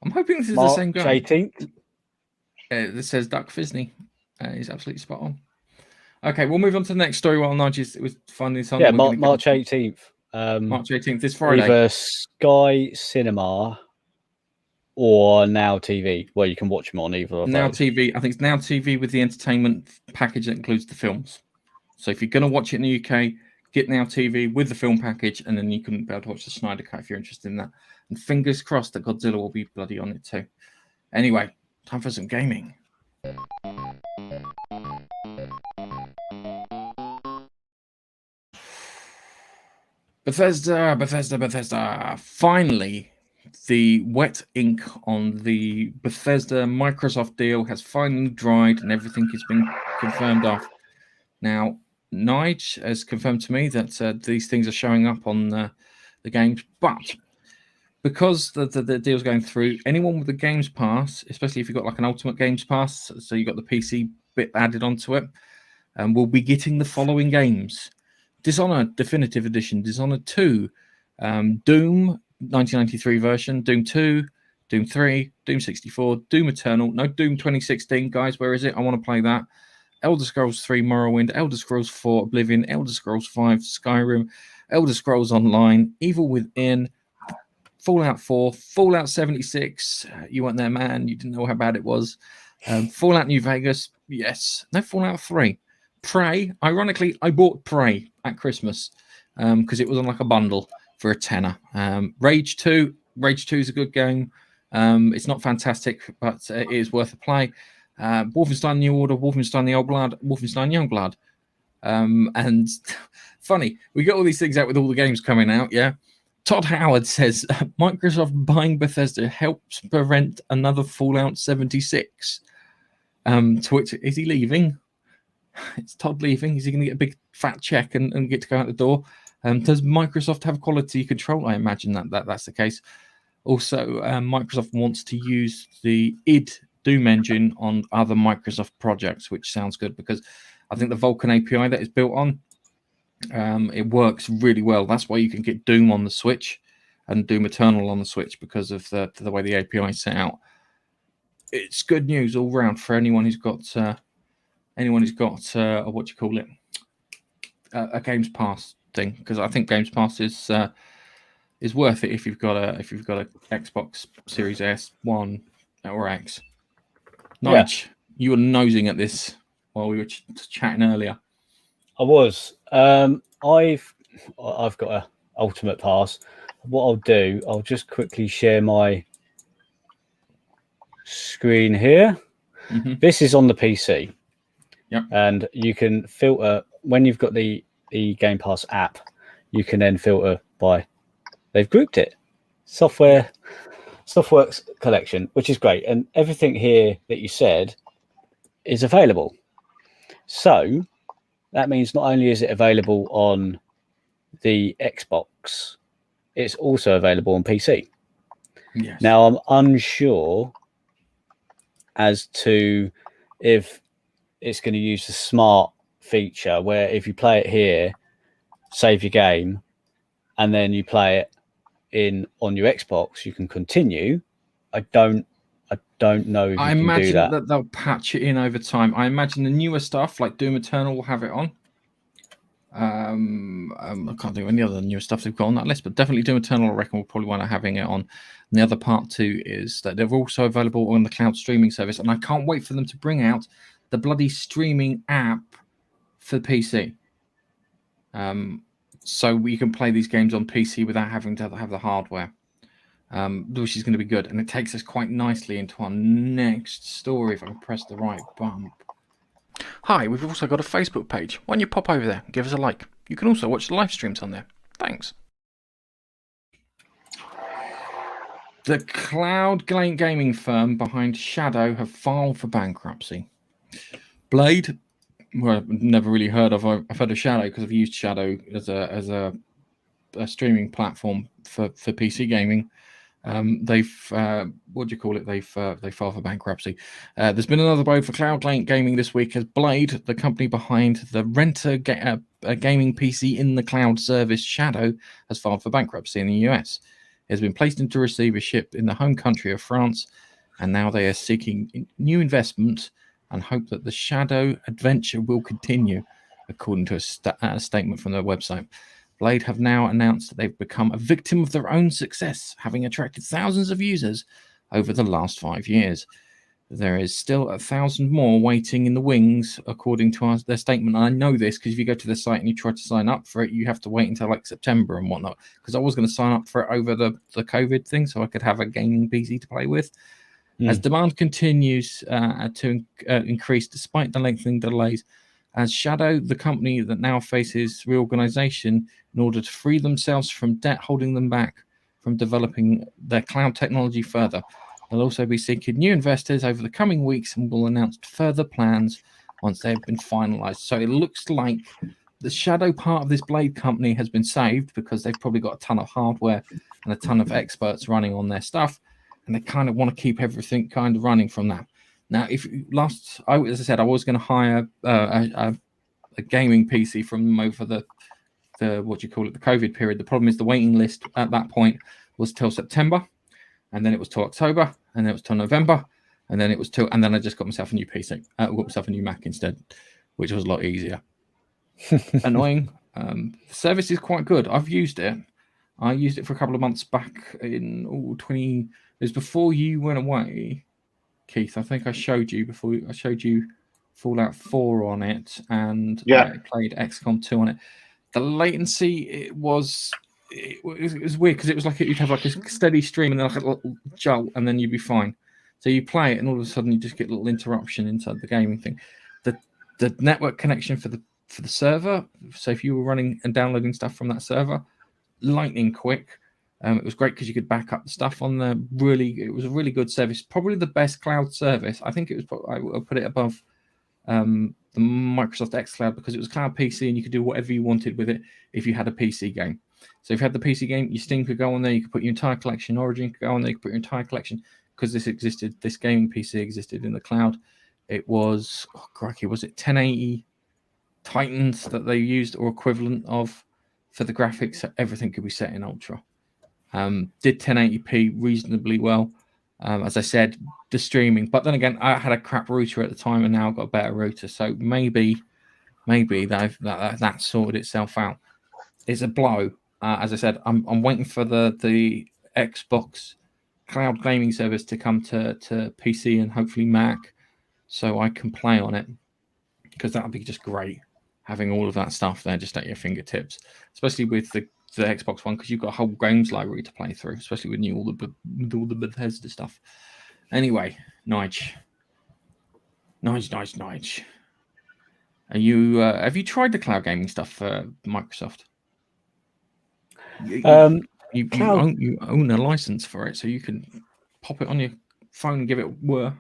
I'm hoping this is March the same guy. 18th. This says Duck Fisney. He's absolutely spot on. Okay, we'll move on to the next story while Nige was finding something. Yeah, March 18th. March 18th, this Friday. Either Sky Cinema or Now TV, where you can watch them on either of Now those. TV. I think it's Now TV with the entertainment package that includes the films. So if you're going to watch it in the UK, get Now TV with the film package, and then you can be able to watch the Snyder Cut if you're interested in that. And fingers crossed that Godzilla will be bloody on it too. Anyway, time for some gaming. Bethesda. Finally, the wet ink on the Bethesda Microsoft deal has finally dried, and everything has been confirmed off. Now, Nige has confirmed to me that these things are showing up on the games, but because the deal's going through, anyone with the Games Pass, especially if you've got like an Ultimate Games Pass, so you've got the PC bit added onto it, will be getting the following games: Dishonored Definitive Edition, Dishonored 2, Doom 1993 version, Doom 2, Doom 3, Doom 64, Doom Eternal, no Doom 2016, guys, where is it? I want to play that. Elder Scrolls 3 Morrowind, Elder Scrolls 4 Oblivion, Elder Scrolls 5 Skyrim, Elder Scrolls Online, Evil Within, Fallout 4, Fallout 76. You weren't there, man. You didn't know how bad it was. Fallout New Vegas, yes. No, Fallout 3. Prey. Ironically, I bought Prey at Christmas because it was on like a bundle for a tenner. Rage 2. Rage 2 is a good game. It's not fantastic, but it is worth a play. Wolfenstein New Order, Wolfenstein the Old Blood, Wolfenstein Youngblood. And funny, we got all these things out with all the games coming out, yeah? Todd Howard says Microsoft buying Bethesda helps prevent another Fallout 76. To which, is he leaving? It's Todd leaving. Is he going to get a big fat check and get to go out the door? Does Microsoft have quality control? I imagine that's the case. Also, Microsoft wants to use the id Doom engine on other Microsoft projects, which sounds good because I think the Vulkan API that is built on, it works really well. That's why you can get Doom on the Switch and Doom Eternal on the Switch because of the way the API is set out. It's good news all round for anyone who's got a Games Pass thing, because I think Games Pass is worth it if you've got a Xbox Series S, One, or X. Nige, you were nosing at this while we were chatting earlier. I was. I've got a Ultimate Pass. What I'll do, I'll just quickly share my screen here. Mm-hmm. This is on the PC. Yep. And you can filter when you've got the the Game Pass app, you can then filter by, they've grouped it, software's collection, which is great. And everything here that you said is available. So that means not only is it available on the Xbox, it's also available on PC. Yes. Now, I'm unsure as to if it's going to use the smart feature where if you play it here, save your game, and then you play it on your Xbox, you can continue. I don't know if I you can imagine do that. that they'll patch it in over time. I imagine the newer stuff like Doom Eternal will have it on. I can't think of any other newer stuff they've got on that list, but definitely Doom Eternal, I reckon, will probably wind up having it on. And the other part too is that they're also available on the cloud streaming service, and I can't wait for them to bring out the bloody streaming app for PC. So we can play these games on PC without having to have the hardware, which is going to be good. And it takes us quite nicely into our next story, if I can press the right bump. Hi, we've also got a Facebook page. Why don't you pop over there and give us a like? You can also watch the live streams on there. Thanks. The cloud gaming firm behind Shadow have filed for bankruptcy. Blade, well, I've never really heard of. I've heard of Shadow because I've used Shadow as a streaming platform for PC gaming. They've what do you call it? They've filed for bankruptcy. There's been another blow for cloud gaming this week as Blade, the company behind the renter gaming PC in the cloud service Shadow, has filed for bankruptcy in the US. It has been placed into receivership in the home country of France, and now they are seeking new investment and hope that the Shadow adventure will continue, according to a statement from their website. Blade have now announced that they've become a victim of their own success, having attracted thousands of users over the last 5 years. There is still 1,000 more waiting in the wings, according to their statement. And I know this because if you go to the site and you try to sign up for it, you have to wait until like September and whatnot. Because I was going to sign up for it over the COVID thing so I could have a gaming PC to play with. As demand continues to increase despite the lengthening delays, as Shadow, the company that now faces reorganization in order to free themselves from debt holding them back from developing their cloud technology further. They'll also be seeking new investors over the coming weeks and will announce further plans once they've been finalized. So it looks like the Shadow part of this Blade company has been saved because they've probably got a ton of hardware and a ton of experts running on their stuff, and they kind of want to keep everything kind of running from that. Now, as I said, I was going to hire a gaming PC from them over the what do you call it, the COVID period. The problem is the waiting list at that point was till September, and then it was till October, and then it was till November, and then I just got myself a new PC. Got myself a new Mac instead, which was a lot easier. Annoying. The service is quite good. I've used it. I used it for a couple of months back in 20. It was before you went away, Keith. I think I showed you Fallout 4 on it, and I played XCOM 2 on it. The latency, it was weird because it was like you'd have like a steady stream and then like a little jolt, and then you'd be fine. So you play it, and all of a sudden you just get a little interruption inside the gaming thing. The network connection for the server. So if you were running and downloading stuff from that server, lightning quick. It was great because you could back up the stuff on the it was a really good service. Probably the best cloud service. I think it was. I'll put it above the Microsoft xCloud because it was cloud PC and you could do whatever you wanted with it if you had a PC game. So if you had the PC game, your Steam could go on there. You could put your entire collection. Origin could go on there. You could put your entire collection because this gaming PC existed in the cloud. It was was it 1080 Titans that they used or equivalent of for the graphics? So everything could be set in ultra. Did 1080p reasonably well. As I said, the streaming, but then again, I had a crap router at the time, and now I've got a better router. So maybe that sorted itself out. It's a blow. As I said, I'm waiting for the Xbox cloud gaming service to come to PC and hopefully Mac, so I can play on it, because that would be just great having all of that stuff there just at your fingertips, especially with the Xbox One, because you've got a whole games library to play through, especially with all the Bethesda stuff. Anyway, Nige. Are you? Have you tried the cloud gaming stuff for Microsoft? You Cloud. own a license for it, so you can pop it on your phone and give it a whir.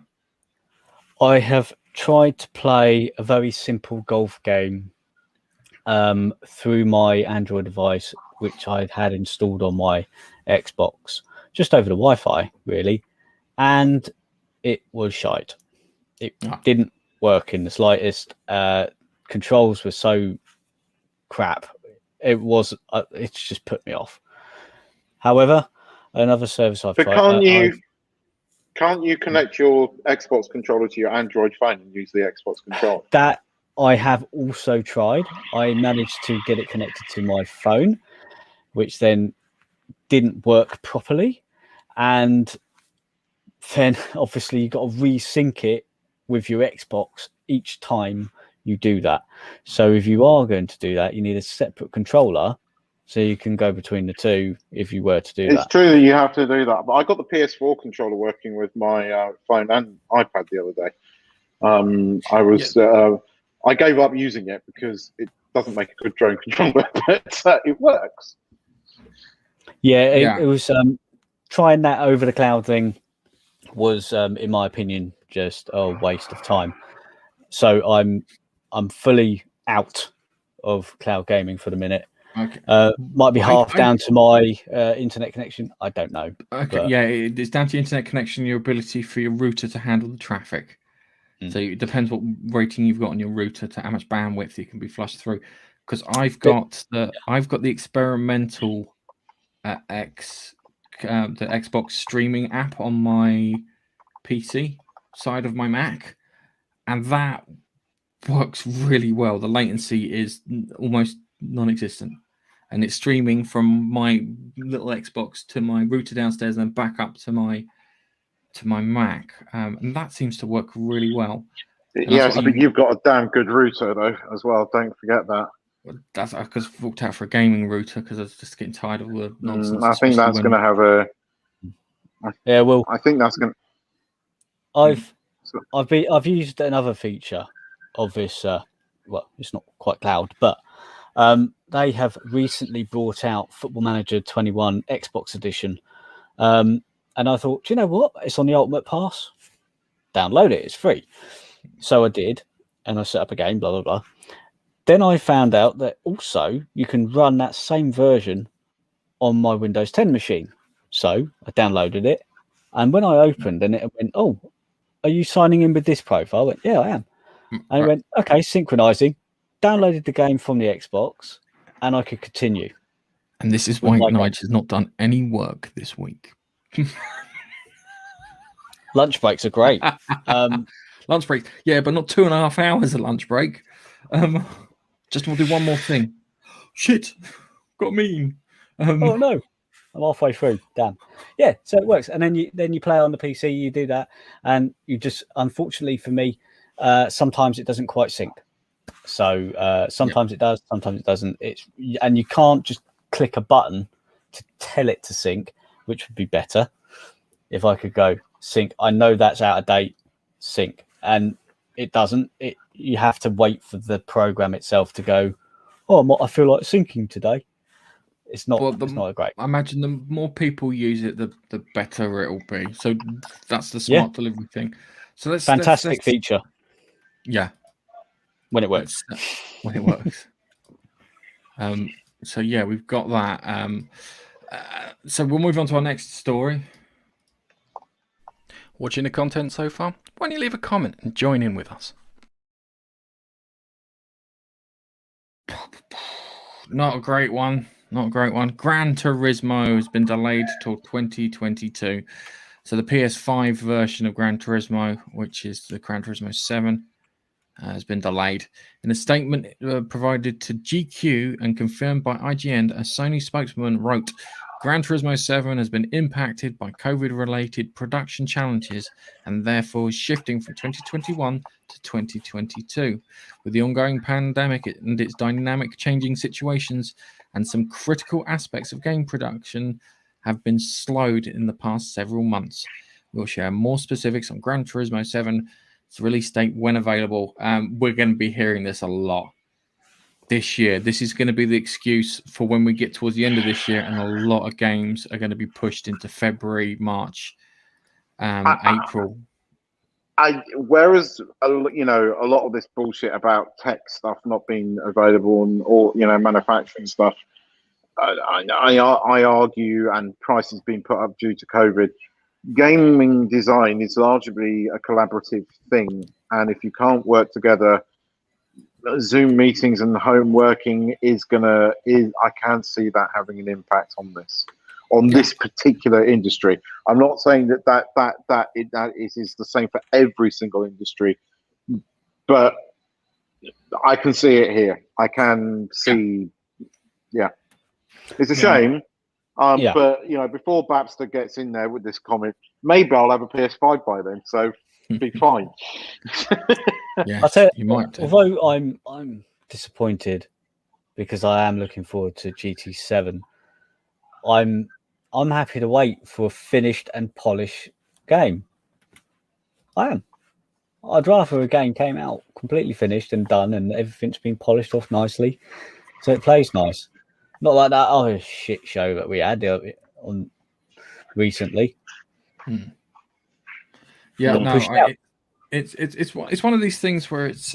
I have tried to play a very simple golf game through my Android device, which I had installed on my Xbox, just over the Wi-Fi, really, and it was shite. It didn't work in the slightest. Controls were so crap. It was. It's just put me off. However, another service I've tried. Can't you connect your Xbox controller to your Android phone and use the Xbox controller? That I have also tried. I managed to get it connected to my phone, which then didn't work properly. And then obviously you've got to resync it with your Xbox each time you do that. So if you are going to do that, you need a separate controller so you can go between the two if you were to do that. It's true that you have to do that, but I got the PS4 controller working with my phone and iPad the other day. I gave up using it because it doesn't make a good drone controller, but it works. It was trying that over the cloud thing was, in my opinion, just a waste of time. So I'm fully out of cloud gaming for the minute. Okay. Might be half down to my internet connection. I don't know. Okay. But... Yeah, it's down to your internet connection, your ability for your router to handle the traffic. So it depends what rating you've got on your router to how much bandwidth you can be flushed through. Because I've got the experimental the Xbox streaming app on my PC side of my Mac, and that works really well. The latency is almost non-existent, and it's streaming from my little Xbox to my router downstairs and then back up to my Mac, and that seems to work really well. Yes, but you've got a damn good router though as well. Don't forget that. That's because I've walked out for a gaming router because I was just getting tired of the nonsense. I think that's going to have a. Yeah, well, I think that's going. I've used another feature of this. Well, it's not quite cloud, but they have recently brought out Football Manager 21 Xbox Edition, and I thought, do you know what? It's on the Ultimate Pass. Download it. It's free. So I did, and I set up a game. Blah blah blah. Then I found out that also you can run that same version on my Windows 10 machine. So I downloaded it, and when I opened, and it went, "Oh, are you signing in with this profile?" I went, "Yeah, I am." And it went, "Okay, synchronizing." Downloaded the game from the Xbox, and I could continue. And this is why Nigel has not done any work this week. Lunch breaks are great. Lunch breaks, yeah, but not 2.5 hours of lunch break. Just want to do one more thing. Shit, got mean. Oh no, I'm halfway through. Damn. Yeah, so it works, and then you play on the PC. You do that, and you just, unfortunately for me, sometimes it doesn't quite sync. So sometimes it does, sometimes it doesn't. And you can't just click a button to tell it to sync, which would be better. If I could go sync, I know that's out of date. Sync, and it doesn't. You have to wait for the program itself to go, "Oh, I feel like syncing today." It's not. It's not a great. I imagine the more people use it, the better it'll be. So that's the smart delivery thing. So let's fantastic feature. Yeah, when it works. When it works. So yeah, we've got that. So we'll move on to our next story. Watching the content so far? Why don't you leave a comment and join in with us? Not a great one. Gran Turismo has been delayed till 2022. So the PS5 version of Gran Turismo, which is the Gran Turismo 7, has been delayed. In a statement provided to GQ and confirmed by IGN, a Sony spokesman wrote, Gran Turismo 7 has been impacted by COVID-related production challenges and therefore is shifting from 2021 to 2022. With the ongoing pandemic and its dynamic changing situations and some critical aspects of game production have been slowed in the past several months. We'll share more specifics on Gran Turismo 7 Its release date when available. We're going to be hearing this a lot this year. This is going to be the excuse for when we get towards the end of this year, and a lot of games are going to be pushed into February, March, April. Whereas a lot of this bullshit about tech stuff not being available and or manufacturing stuff, I argue, and prices being put up due to COVID. Gaming design is largely a collaborative thing, and if you can't work together, Zoom meetings and home working I can see that having an impact on this particular industry. I'm not saying that is the same for every single industry, but I can see it here. I can see, it's a shame. But before Babster gets in there with this comment, maybe I'll have a PS5 by then, so be fine. Yeah, I'll tell you might do. Although I'm disappointed because I am looking forward to GT7. I'm happy to wait for a finished and polished game. I am. I'd rather a game came out completely finished and done, and everything's been polished off nicely, so it plays nice. Not like that shit show that we had on recently. Yeah, no, it's one of these things where it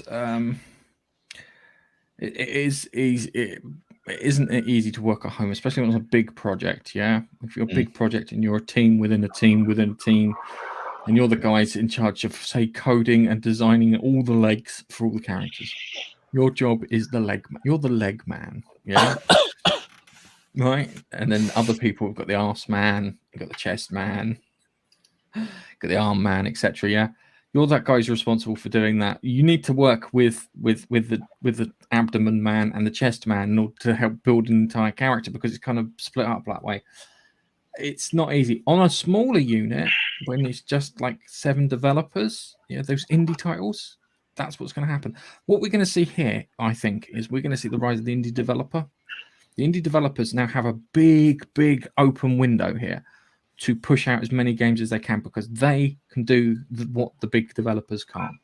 isn't easy to work at home, especially when it's a big project. Yeah, if you're a big project and you're a team within a team within a team, and you're the guys in charge of, say, coding and designing all the legs for all the characters. Your job is the leg. You're the leg man. Yeah. Right, and then other people have got the arse man, you've got the chest man, got the arm man, etc. Yeah, you're that guy who's responsible for doing that. You need to work with the abdomen man and the chest man in order to help build an entire character, because it's kind of split up that way. It's not easy on a smaller unit when it's just like 7 developers. Yeah, those indie titles. That's what's going to happen. What we're going to see here, I think, is we're going to see the rise of the indie developer. The indie developers now have a big open window here to push out as many games as they can, because they can do what the big developers can't.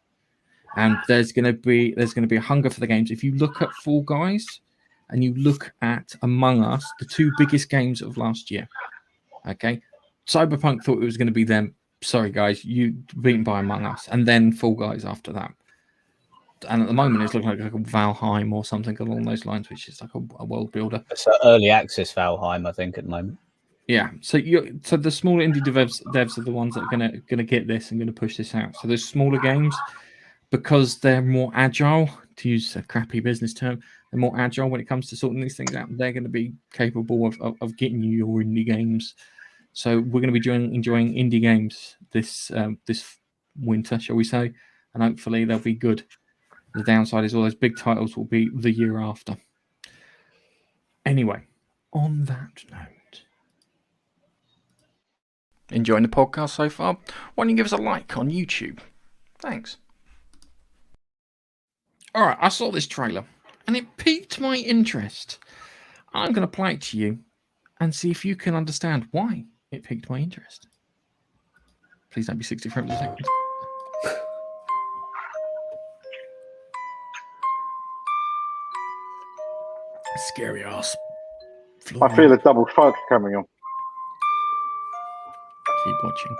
And there's going to be a hunger for the games. If you look at Fall Guys and you look at Among Us, the 2 biggest games of last year, okay, Cyberpunk thought it was going to be them. Sorry guys, you beaten by Among Us, and then Fall Guys after that. And at the moment, it's looking like a Valheim or something along those lines, which is like a world builder. It's an early access Valheim, I think, at the moment. Yeah. So the smaller indie devs are the ones that are gonna get this and gonna push this out. So those smaller games, because they're more agile, to use a crappy business term, they're more agile when it comes to sorting these things out. They're going to be capable of getting you your indie games. So we're going to be enjoying indie games this winter, shall we say, and hopefully they'll be good. The downside is all those big titles will be the year after. Anyway, on that note, Enjoying the podcast so far? Why don't you give us a like on YouTube? Thanks. all right, I saw this trailer and it piqued my interest. I'm going to play it to you and see if you can understand why it piqued my interest. Please don't be 60 frames a second. Scary ass. I feel a double fudge coming on. Keep watching.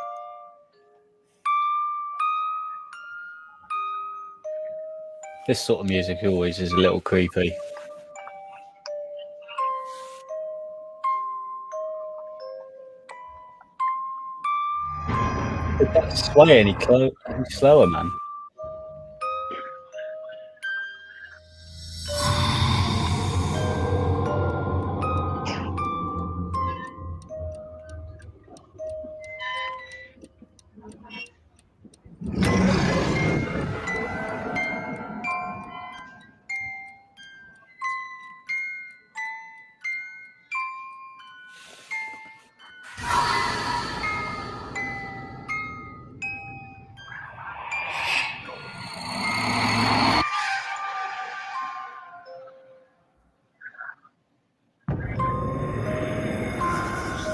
This sort of music always is a little creepy. Did that sway any slower, man?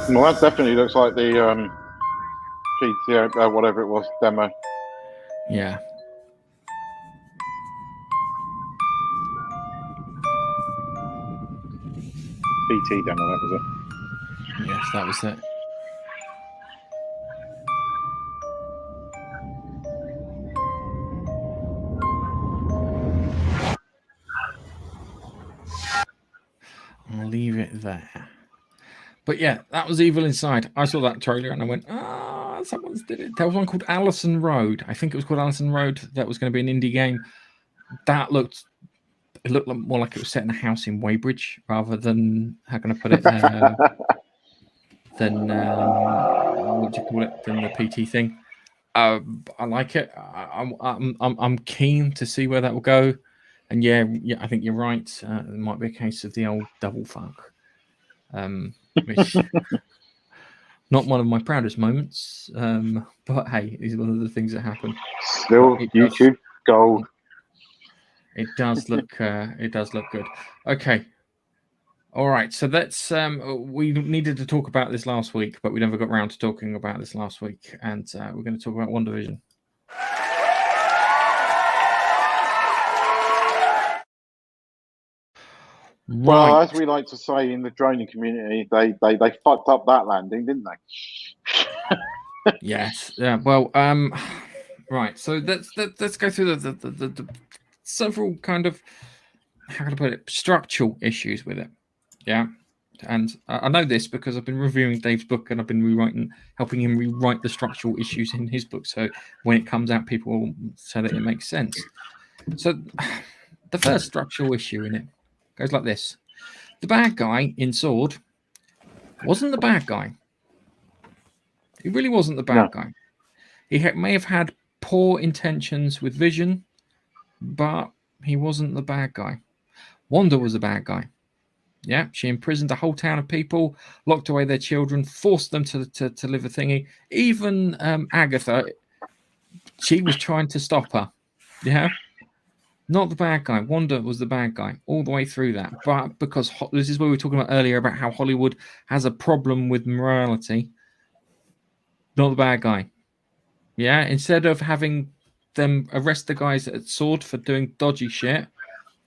Well, that definitely looks like the GTA, whatever it was, demo. Yeah. BT demo, that was it. Yes, that was it. I'll leave it there. But yeah, that was Evil Inside. I saw that trailer and I went, someone's did it. There was one called Allison Road. I think it was called Allison Road. That was going to be an indie game. It looked more like it was set in a house in Weybridge rather than, how can I put it, than what do you call it? Than the PT thing. I like it. I'm keen to see where that will go. And yeah, I think you're right. It might be a case of the old double fuck, which not one of my proudest moments. But hey, these are one of the things that happen. Still YouTube gold. It does look good. Okay. All right, so that's we needed to talk about this last week, but we never got around to talking about this last week, and we're going to talk about WandaVision. Well, as we like to say in the droning community, they fucked up that landing, didn't they? Yes. Yeah. Well. Right. So let's go through the several kind of, how can I put it, structural issues with it. Yeah. And I know this because I've been reviewing Dave's book and I've been helping him rewrite the structural issues in his book. So when it comes out, people will say that it makes sense. So the first structural issue in it goes like this. The bad guy in Sword wasn't the bad guy. He really wasn't the bad guy. He may have had poor intentions with Vision, but he wasn't the bad guy. Wanda was the bad guy. Yeah, she imprisoned a whole town of people, locked away their children, forced them to live a thingy. Even Agatha, she was trying to stop her. Yeah, not the bad guy. Wanda was the bad guy all the way through that. But because this is what we were talking about earlier about how Hollywood has a problem with morality, not the bad guy. Yeah, instead of having them arrest the guys at Sword for doing dodgy shit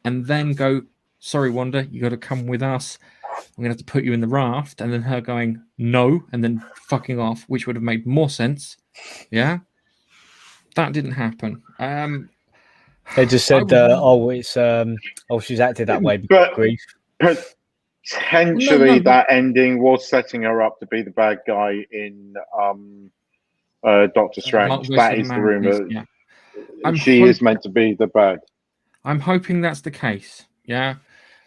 and then go, sorry, Wanda, you got to come with us. I'm going to have to put you in the raft. And then her going, no, and then fucking off, which would have made more sense. Yeah. That didn't happen. They just said, she's acted that way because of grief. Potentially, that ending was setting her up to be the bad guy in Doctor Strange. That is the rumor. Yeah. She is meant to be the bad. I'm hoping that's the case. Yeah.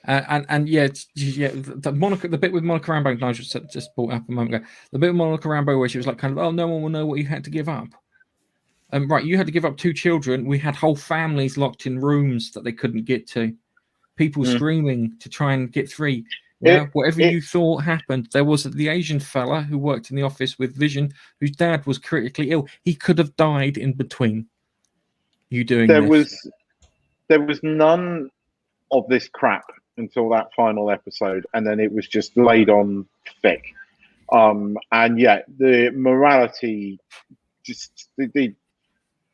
And yeah, the bit with Monica Rambeau, Nigel just brought up a moment ago. The bit with Monica Rambeau where she was like, kind of, oh, no one will know what you had to give up. Right, you had to give up 2 children. We had whole families locked in rooms that they couldn't get to. People screaming to try and get free. Yeah, whatever you thought happened. There was the Asian fella who worked in the office with Vision, whose dad was critically ill. He could have died in between you doing this. There was none of this crap until that final episode, and then it was just laid on thick. And yeah, the morality, just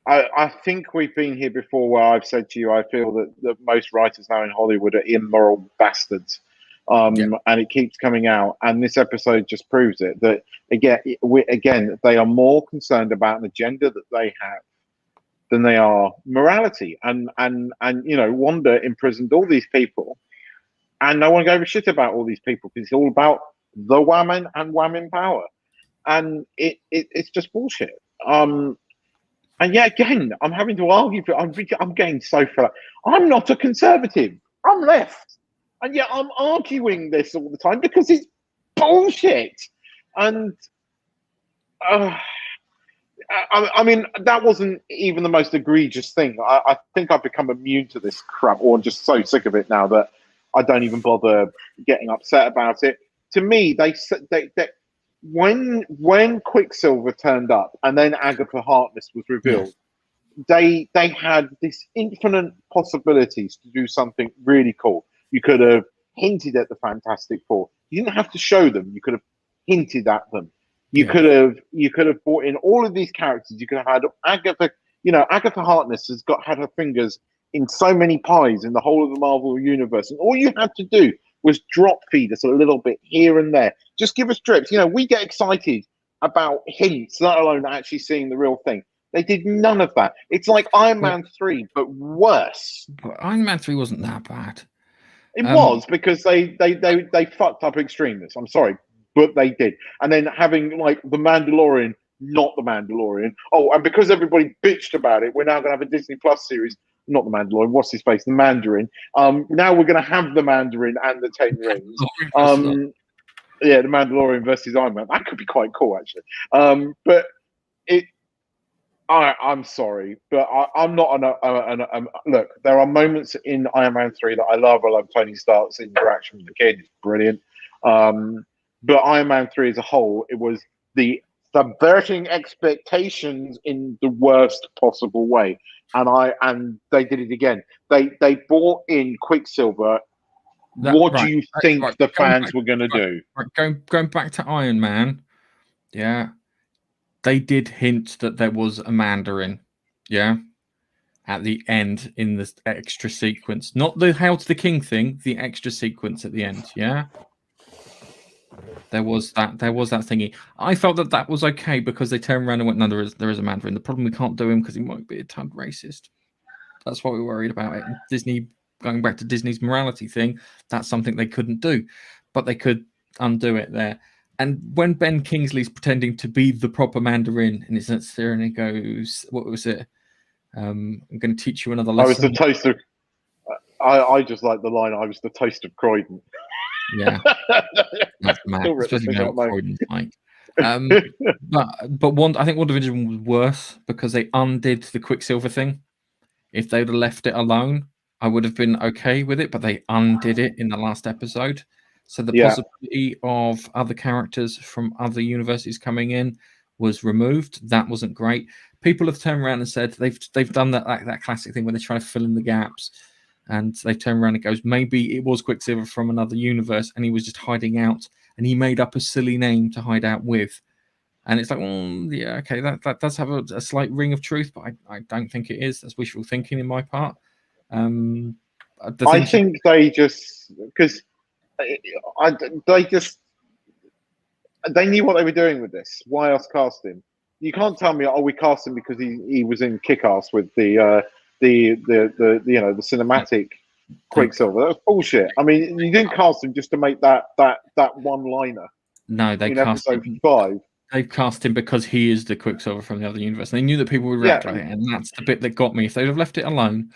I think we've been here before where I've said to you, I feel that most writers now in Hollywood are immoral bastards. And it keeps coming out. And this episode just proves it, that again, they are more concerned about an agenda that they have than they are morality. And Wanda imprisoned all these people and no one gave a shit about all these people because it's all about the woman and woman power. And it's just bullshit. And yeah, again, I'm having to argue for I'm getting so fed up. I'm not a conservative. I'm left. And yet I'm arguing this all the time because it's bullshit. And I mean, that wasn't even the most egregious thing. I think I've become immune to this crap, or I'm just so sick of it now that I don't even bother getting upset about it. To me, they when Quicksilver turned up and then Agatha Harkness was revealed, they had this infinite possibilities to do something really cool. You could have hinted at the Fantastic Four. You didn't have to show them. You could have hinted at them. You could have brought in all of these characters. You could have had Agatha. Agatha Harkness had her fingers in so many pies in the whole of the Marvel universe, and all you had to do was drop feed us a little bit here and there. Just give us drips. You know, we get excited about hints, let alone actually seeing the real thing. They did none of that. It's like Iron Man 3, but worse. But Iron Man 3 wasn't that bad. It was because they fucked up extremists. I'm sorry, but they did. And then having like the Mandalorian, not the Mandalorian. Oh, and because everybody bitched about it, we're now going to have a Disney Plus series. Not the Mandalorian. What's his face? The Mandarin. Now we're going to have the Mandarin and the Ten Rings. Yeah, the Mandalorian versus Iron Man. That could be quite cool, actually. But it. I'm sorry, but I'm not look. There are moments in Iron Man 3 that I love. I love Tony Stark's interaction with the kid; it's brilliant. But Iron Man 3 as a whole, it was the subverting expectations in the worst possible way, and they did it again. They brought in Quicksilver. What do you think the fans were going to do? Going back to Iron Man, yeah. They did hint that there was a Mandarin, yeah, at the end in the extra sequence. Not the Hail to the King thing, the extra sequence at the end, yeah. There was that thingy. I felt that was okay because they turned around and went, no, there is a Mandarin. The problem, we can't do him because he might be a tad racist. That's why we're worried about it. And Disney, going back to Disney's morality thing, that's something they couldn't do. But they could undo it there. And when Ben Kingsley's pretending to be the proper Mandarin, and he sits there and he goes, "What was it? I'm going to teach you another lesson." I was the toast of. I just like the line. I was the toast of Croydon. Yeah, that's mad. Especially what Croydon's like. But I think WandaVision was worse because they undid the Quicksilver thing. If they'd have left it alone, I would have been okay with it. But they undid it in the last episode. So the possibility of other characters from other universes coming in was removed. That wasn't great. People have turned around and said they've done that classic thing where they try to fill in the gaps, and they turn around and goes, maybe it was Quicksilver from another universe, and he was just hiding out, and he made up a silly name to hide out with. And it's like, yeah, okay, that does have a slight ring of truth, but I don't think it is. That's wishful thinking in my part. I think they just because. They knew what they were doing with this. Why else cast him? You can't tell me, we cast him because he was in Kick-Ass with the cinematic Quicksilver. That was bullshit. I mean, you didn't cast him just to make that one liner. No, they cast episode 5. They cast him because he is the Quicksilver from the other universe. They knew that people would react like it, and that's the bit that got me. If they'd have left it alone.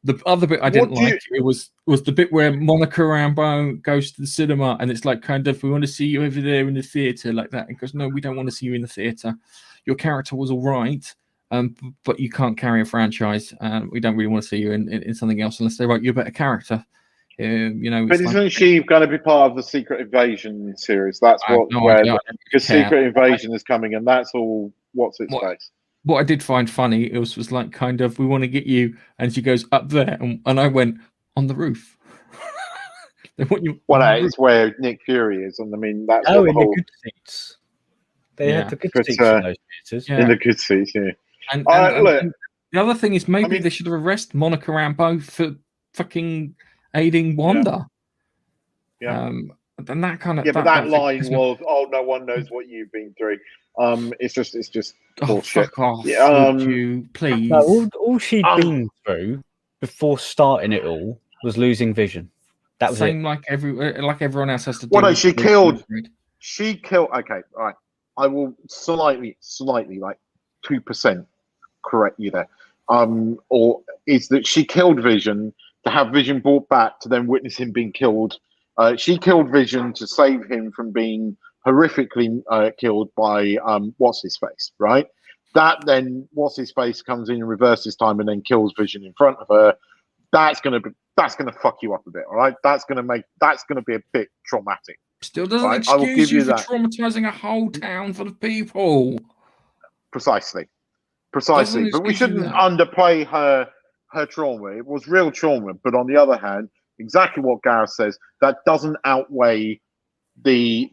The other bit I didn't like it was the bit where Monica Rambeau goes to the cinema and it's like kind of, we want to see you over there in the theatre like that. And goes, no, we don't want to see you in the theatre. Your character was all right, but you can't carry a franchise. We don't really want to see you in something else unless they write you a better character. But isn't she going to be part of the Secret Invasion series? That's because Secret Invasion is coming, and that's all. What's its face? What I did find funny, it was like kind of, we want to get you, and she goes up there, and I went on the roof. They want you. Well, it's where Nick Fury is, and I mean that's in the good seats. They had the good seats in those theaters. In the good seats, yeah. And the other thing is, maybe they should have arrested Monica Rambeau for fucking aiding Wanda. Yeah. And that kind of but that line was, "Oh, no one knows what you've been through." It's just bullshit. Fuck off, would you please? No, all she'd been through before starting it all was losing vision. That was same it. like everyone else has to do. Well, no, she killed. Okay, all right. I will slightly, like 2% correct you there. Or is that she killed Vision to have Vision brought back to then witness him being killed. She killed Vision to save him from being horrifically killed by what's his face, right? That then what's his face comes in and reverses time and then kills Vision in front of her. That's gonna fuck you up a bit, all right? That's gonna be a bit traumatic. Still doesn't excuse you for traumatizing a whole town full of people. Precisely. But we shouldn't underplay her trauma. It was real trauma, but on the other hand, exactly what Gareth says, that doesn't outweigh the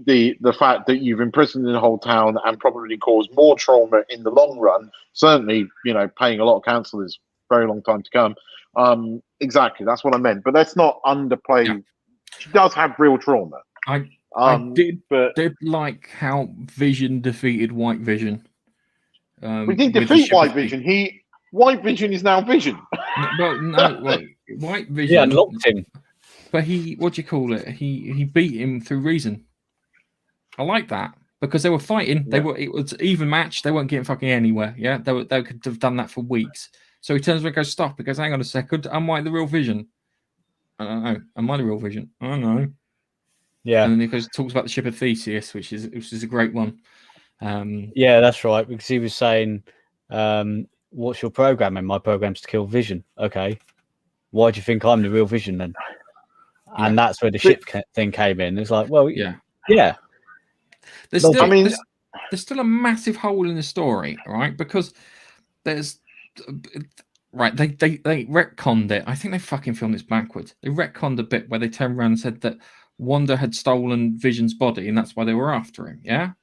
fact that you've imprisoned the whole town and probably caused more trauma in the long run. Certainly, paying a lot of council is a very long time to come. Exactly, that's what I meant. But let's not underplay she does have real trauma. I but did like how Vision defeated White Vision. we didn't with the defeat ship of White Vision. White Vision is now Vision. White Vision. Yeah, unlocked him. But what do you call it? He beat him through reason. I like that because they were fighting. It was even match. They weren't getting fucking anywhere. Yeah, they could have done that for weeks. So he turns around and goes, "Stop!" He goes, "Hang on a second. Am I the real Vision? I don't know. Am I the real Vision? I don't know." Yeah, and then he talks about the ship of Theseus, which is a great one. Yeah, that's right. Because he was saying, "What's your program?" And my program's to kill Vision. Okay, why do you think I'm the real Vision then? And that's where the ship thing came in. It's like, well, yeah. There's still a massive hole in the story, right? Because there's right. They retconned it. I think they fucking filmed this backwards. They retconned a bit where they turned around and said that Wanda had stolen Vision's body, and that's why they were after him. Yeah.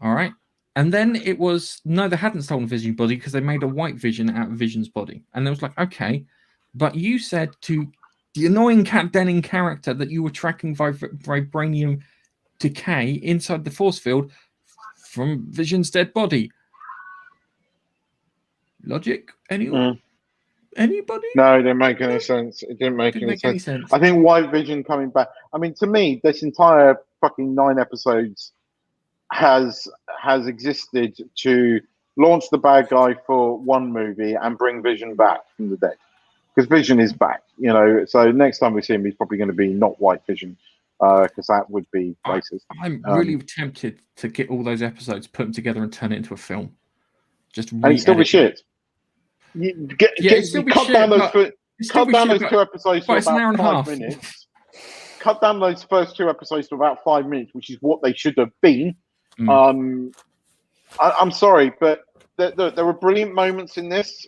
All right. And then it was no, they hadn't stolen Vision's body because they made a White Vision out of Vision's body, and it was like, okay, but you said to the annoying Kat Denning character that you were tracking vibranium decay inside the force field from Vision's dead body. Logic? Anybody? No, it didn't make any sense. It didn't make any sense. I think White Vision coming back. I mean, to me, this entire fucking 9 episodes has existed to launch the bad guy for one movie and bring Vision back from the dead. Because Vision is back, you know. So next time we see him, he's probably going to be not White Vision, because that would be racist. I'm really tempted to get all those episodes, put them together, and turn it into a film. And it'd still be shit. Cut down those 2 episodes to about 5 minutes. Cut down those first 2 episodes to about 5 minutes, which is what they should have been. I'm sorry, but there were brilliant moments in this,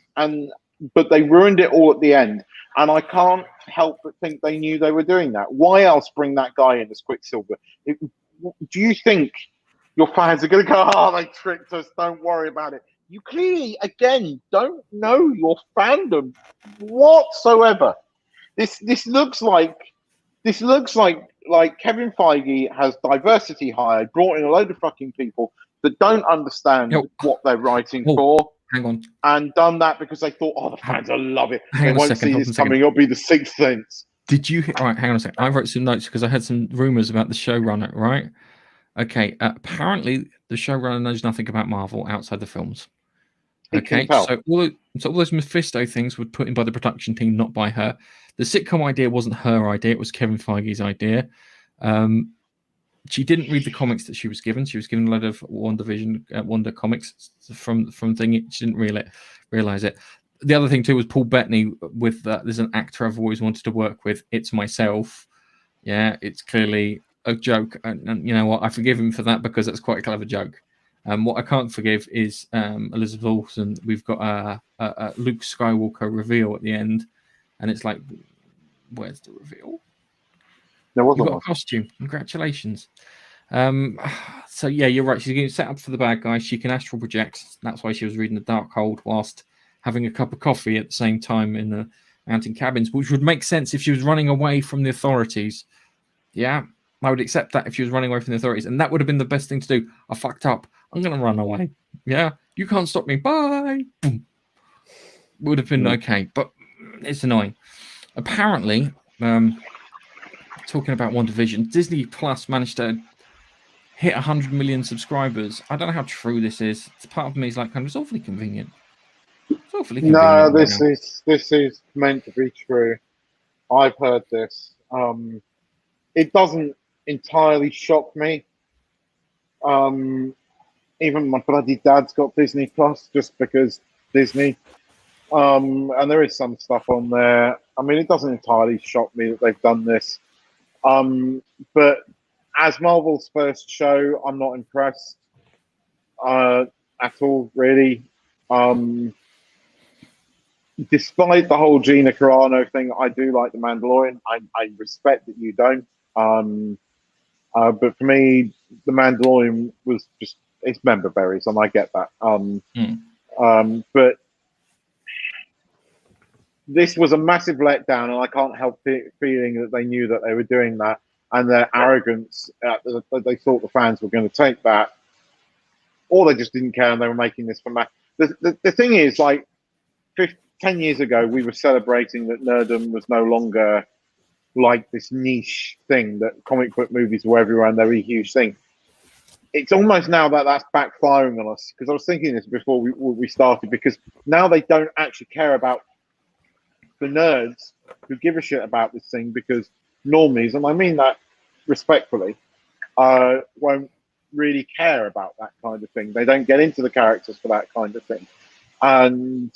but they ruined it all at the end. And I can't help but think they knew they were doing that. Why else bring that guy in as Quicksilver? Do you think your fans are going to go, "Oh, they tricked us, don't worry about it"? You clearly, again, don't know your fandom whatsoever. This looks like Kevin Feige has diversity hired, brought in a load of fucking people that don't understand what they're writing for. Hang on. And done that because they thought, "Oh, the fans will love it. They won't see this coming. It'll be the Sixth Sense." Did you hear? All right, hang on a second. I wrote some notes because I had some rumors about the showrunner, right? Okay. Apparently, the showrunner knows nothing about Marvel outside the films. Okay. So all those Mephisto things were put in by the production team, not by her. The sitcom idea wasn't her idea. It was Kevin Feige's idea. She didn't read the comics that she was given. She was given a load of Wonder comics from thingy. She didn't realize it. The other thing too was Paul Bettany with there's an actor I've always wanted to work with. It's myself. Yeah, it's clearly a joke, and you know what? I forgive him for that because that's quite a clever joke. What I can't forgive is Elizabeth Olsen. We've got a Luke Skywalker reveal at the end, and it's like, where's the reveal? You've got a costume. Congratulations. So yeah, you're right. She's getting set up for the bad guy. She can astral project. That's why she was reading the Darkhold whilst having a cup of coffee at the same time in the mountain cabins, which would make sense if she was running away from the authorities. Yeah, I would accept that if she was running away from the authorities, and that would have been the best thing to do. I fucked up. I'm going to run away. Yeah, you can't stop me. Bye. Boom. Would have been okay, but it's annoying. Apparently, talking about WandaVision, Disney Plus managed to hit 100 million subscribers. I don't know how true this is. Part of me is like, it's awfully convenient. It's awfully convenient. No, this is meant to be true. I've heard this. It doesn't entirely shock me. Even my bloody dad's got Disney Plus just because Disney. And there is some stuff on there. I mean, it doesn't entirely shock me that they've done this. But as Marvel's first show, I'm not impressed at all, really. Despite the whole Gina Carano thing, I do like The Mandalorian. I respect that you don't. But for me, The Mandalorian was just, it's member berries, and I get that. But this was a massive letdown, and I can't help feeling that they knew that they were doing that, and their arrogance, they thought the fans were going to take that, or they just didn't care and they were making this for the thing is, like, 10 years ago, we were celebrating that nerdom was no longer like this niche thing, that comic book movies were everywhere and they're a huge thing. It's almost now that that's backfiring on us, because I was thinking this before we started, because now they don't actually care about the nerds who give a shit about this thing, because normies, and I mean that respectfully, won't really care about that kind of thing. They don't get into the characters for that kind of thing. And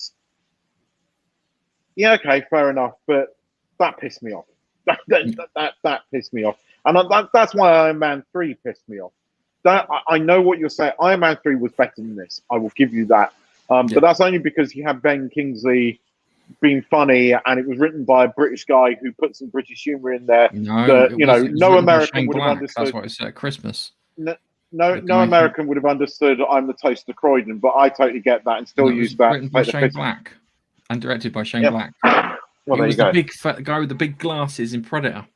yeah, okay, fair enough, but that pissed me off. That pissed me off. And that's why Iron Man 3 pissed me off. I know what you're saying. Iron Man 3 was better than this. I will give you that. But that's only because you have Ben Kingsley being funny, and it was written by a British guy who put some British humor in there. No American would have understood. That's what it's at Christmas. No American would have understood I'm the Toast of Croydon, but I totally get that and still use that. Written by Shane Black and directed by Shane Black. Well, he was the big fat guy with the big glasses in Predator.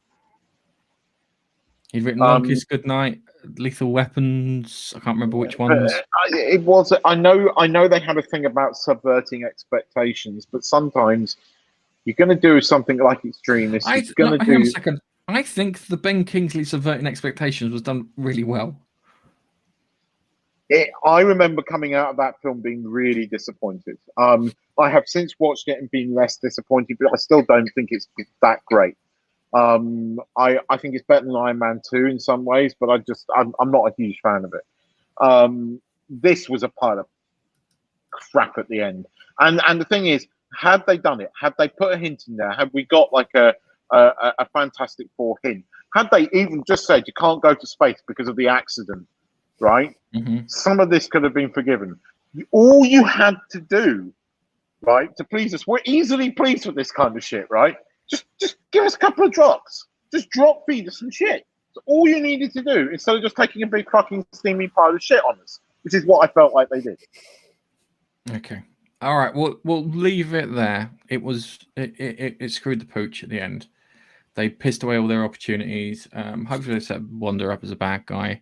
He'd written Longest Goodnight, Lethal Weapons. I can't remember which ones. It was. I know they had a thing about subverting expectations, but sometimes you're going to do something like Extremist. Hang on a second. I think the Ben Kingsley subverting expectations was done really well. I remember coming out of that film being really disappointed. I have since watched it and been less disappointed, but I still don't think it's that great. I think it's better than Iron Man 2 in some ways, but I'm not a huge fan of it. This was a pile of crap at the end. And the thing is, had they done it, had they put a hint in there, had we got like a Fantastic Four hint, had they even just said you can't go to space because of the accident, right? Mm-hmm. Some of this could have been forgiven. All you had to do, right, to please us, we're easily pleased with this kind of shit, right? Just give us a couple of drops. Just drop feed us some shit. That's all you needed to do, instead of just taking a big fucking steamy pile of shit on us, which is what I felt like they did. Okay. All right. We'll leave it there. It screwed the pooch at the end. They pissed away all their opportunities. Hopefully they set Wanda up as a bad guy.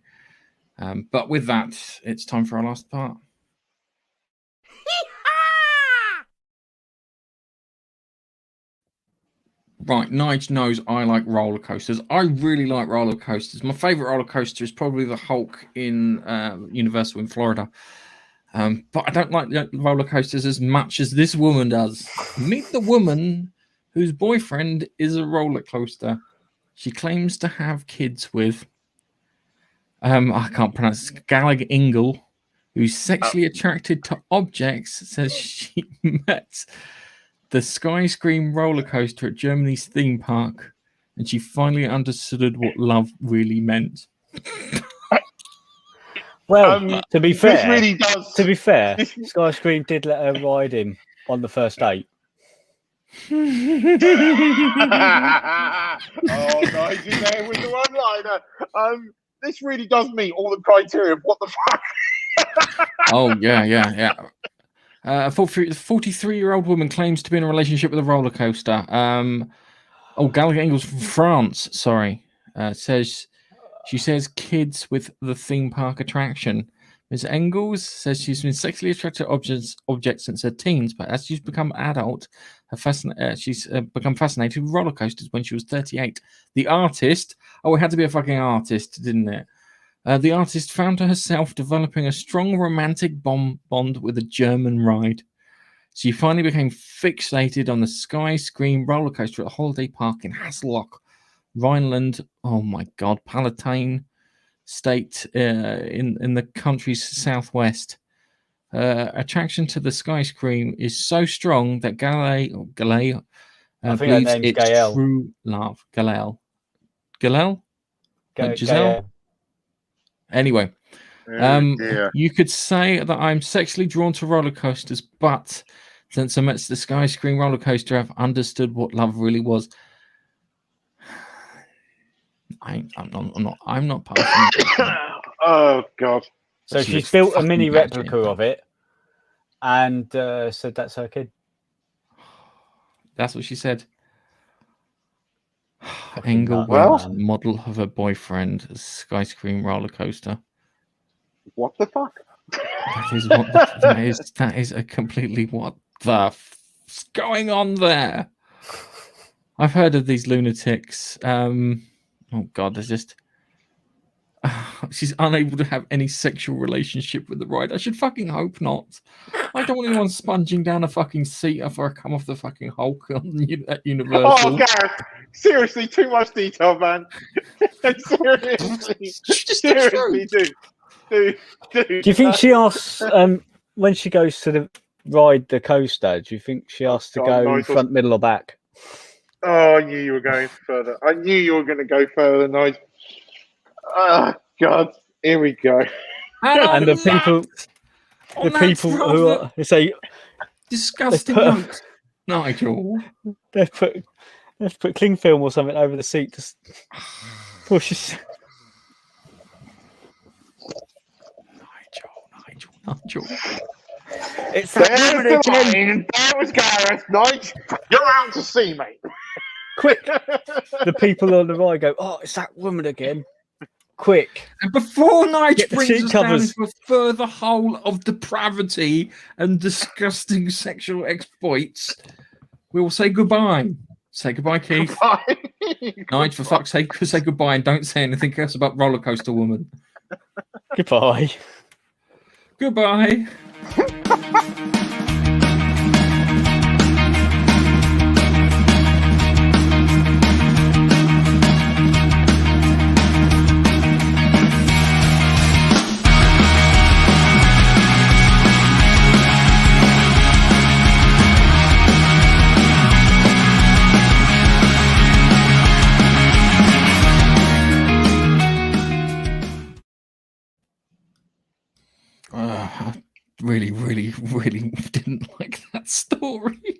But with that, it's time for our last part. Right, Nige knows I like roller coasters. I really like roller coasters. My favorite roller coaster is probably the Hulk in Universal in Florida. But I don't like roller coasters as much as this woman does. Meet the woman whose boyfriend is a roller coaster. She claims to have kids with I can't pronounce it. Gallagher Ingle, who's sexually attracted to objects, says she met the Skyscream roller coaster at Germany's theme park, and she finally understood what love really meant. Well, to be fair, Skyscream did let her ride him on the first date. Oh, nice in there with the one-liner. This really does meet all the criteria of what the fuck. Oh, yeah. A 43-year-old woman claims to be in a relationship with a roller coaster. Gallagher Ingalls from France, sorry. She says kids with the theme park attraction. Ms. Engels says she's been sexually attracted to objects since her teens, but as she's become adult, she's become fascinated with roller coasters when she was 38. The artist, it had to be a fucking artist, didn't it? The artist found herself developing a strong romantic bond with a German ride. She finally became fixated on the Skyscream roller coaster at a holiday park in Hasselhoch, Rhineland. Oh my God, Palatine state in the country's southwest. Attraction to the Skyscream is so strong that Galay believes it's Gael. true love. Galel? Like Giselle? Anyway, you could say that I'm sexually drawn to roller coasters, but since I met the Skyscream roller coaster, I've understood what love really was. I'm not passing. Oh God! So she's built a mini replica of it, and said that's her kid. That's what she said. Fucking Engel nut, went man. model of her boyfriend, Skyscream roller coaster. What the fuck? That is what that is a completely what the f's going on there. I've heard of these lunatics. Oh god, there's just she's unable to have any sexual relationship with the ride. I should fucking hope not. I don't want anyone sponging down a fucking seat after I come off the fucking Hulk at Universal. Oh, Gareth! Seriously, too much detail, man. Seriously, dude. Do you think she asks when she goes to ride the coaster? Do you think she asks to God, go Nigel. front, middle, or back? Oh, I knew you were going further. I knew you were going to go further, Nigel. Oh, God. Here we go. And the people who are, they say disgusting they put- notes, Nigel. they've put cling film or something over the seat to push. Nigel. It's that There's woman the again. line. There was Gareth, Nigel. You're out to sea, mate. Quick! The people on the ride go, "Oh, it's that woman again!" Quick! And before Nigel Get the brings seat us down covers. into a further hole of depravity and disgusting sexual exploits, we will say goodbye. Say goodbye, Keith. Nigel, for fuck's sake, say goodbye and don't say anything else about Roller Coaster Woman. Goodbye. Goodbye. I really, really, really didn't like that story.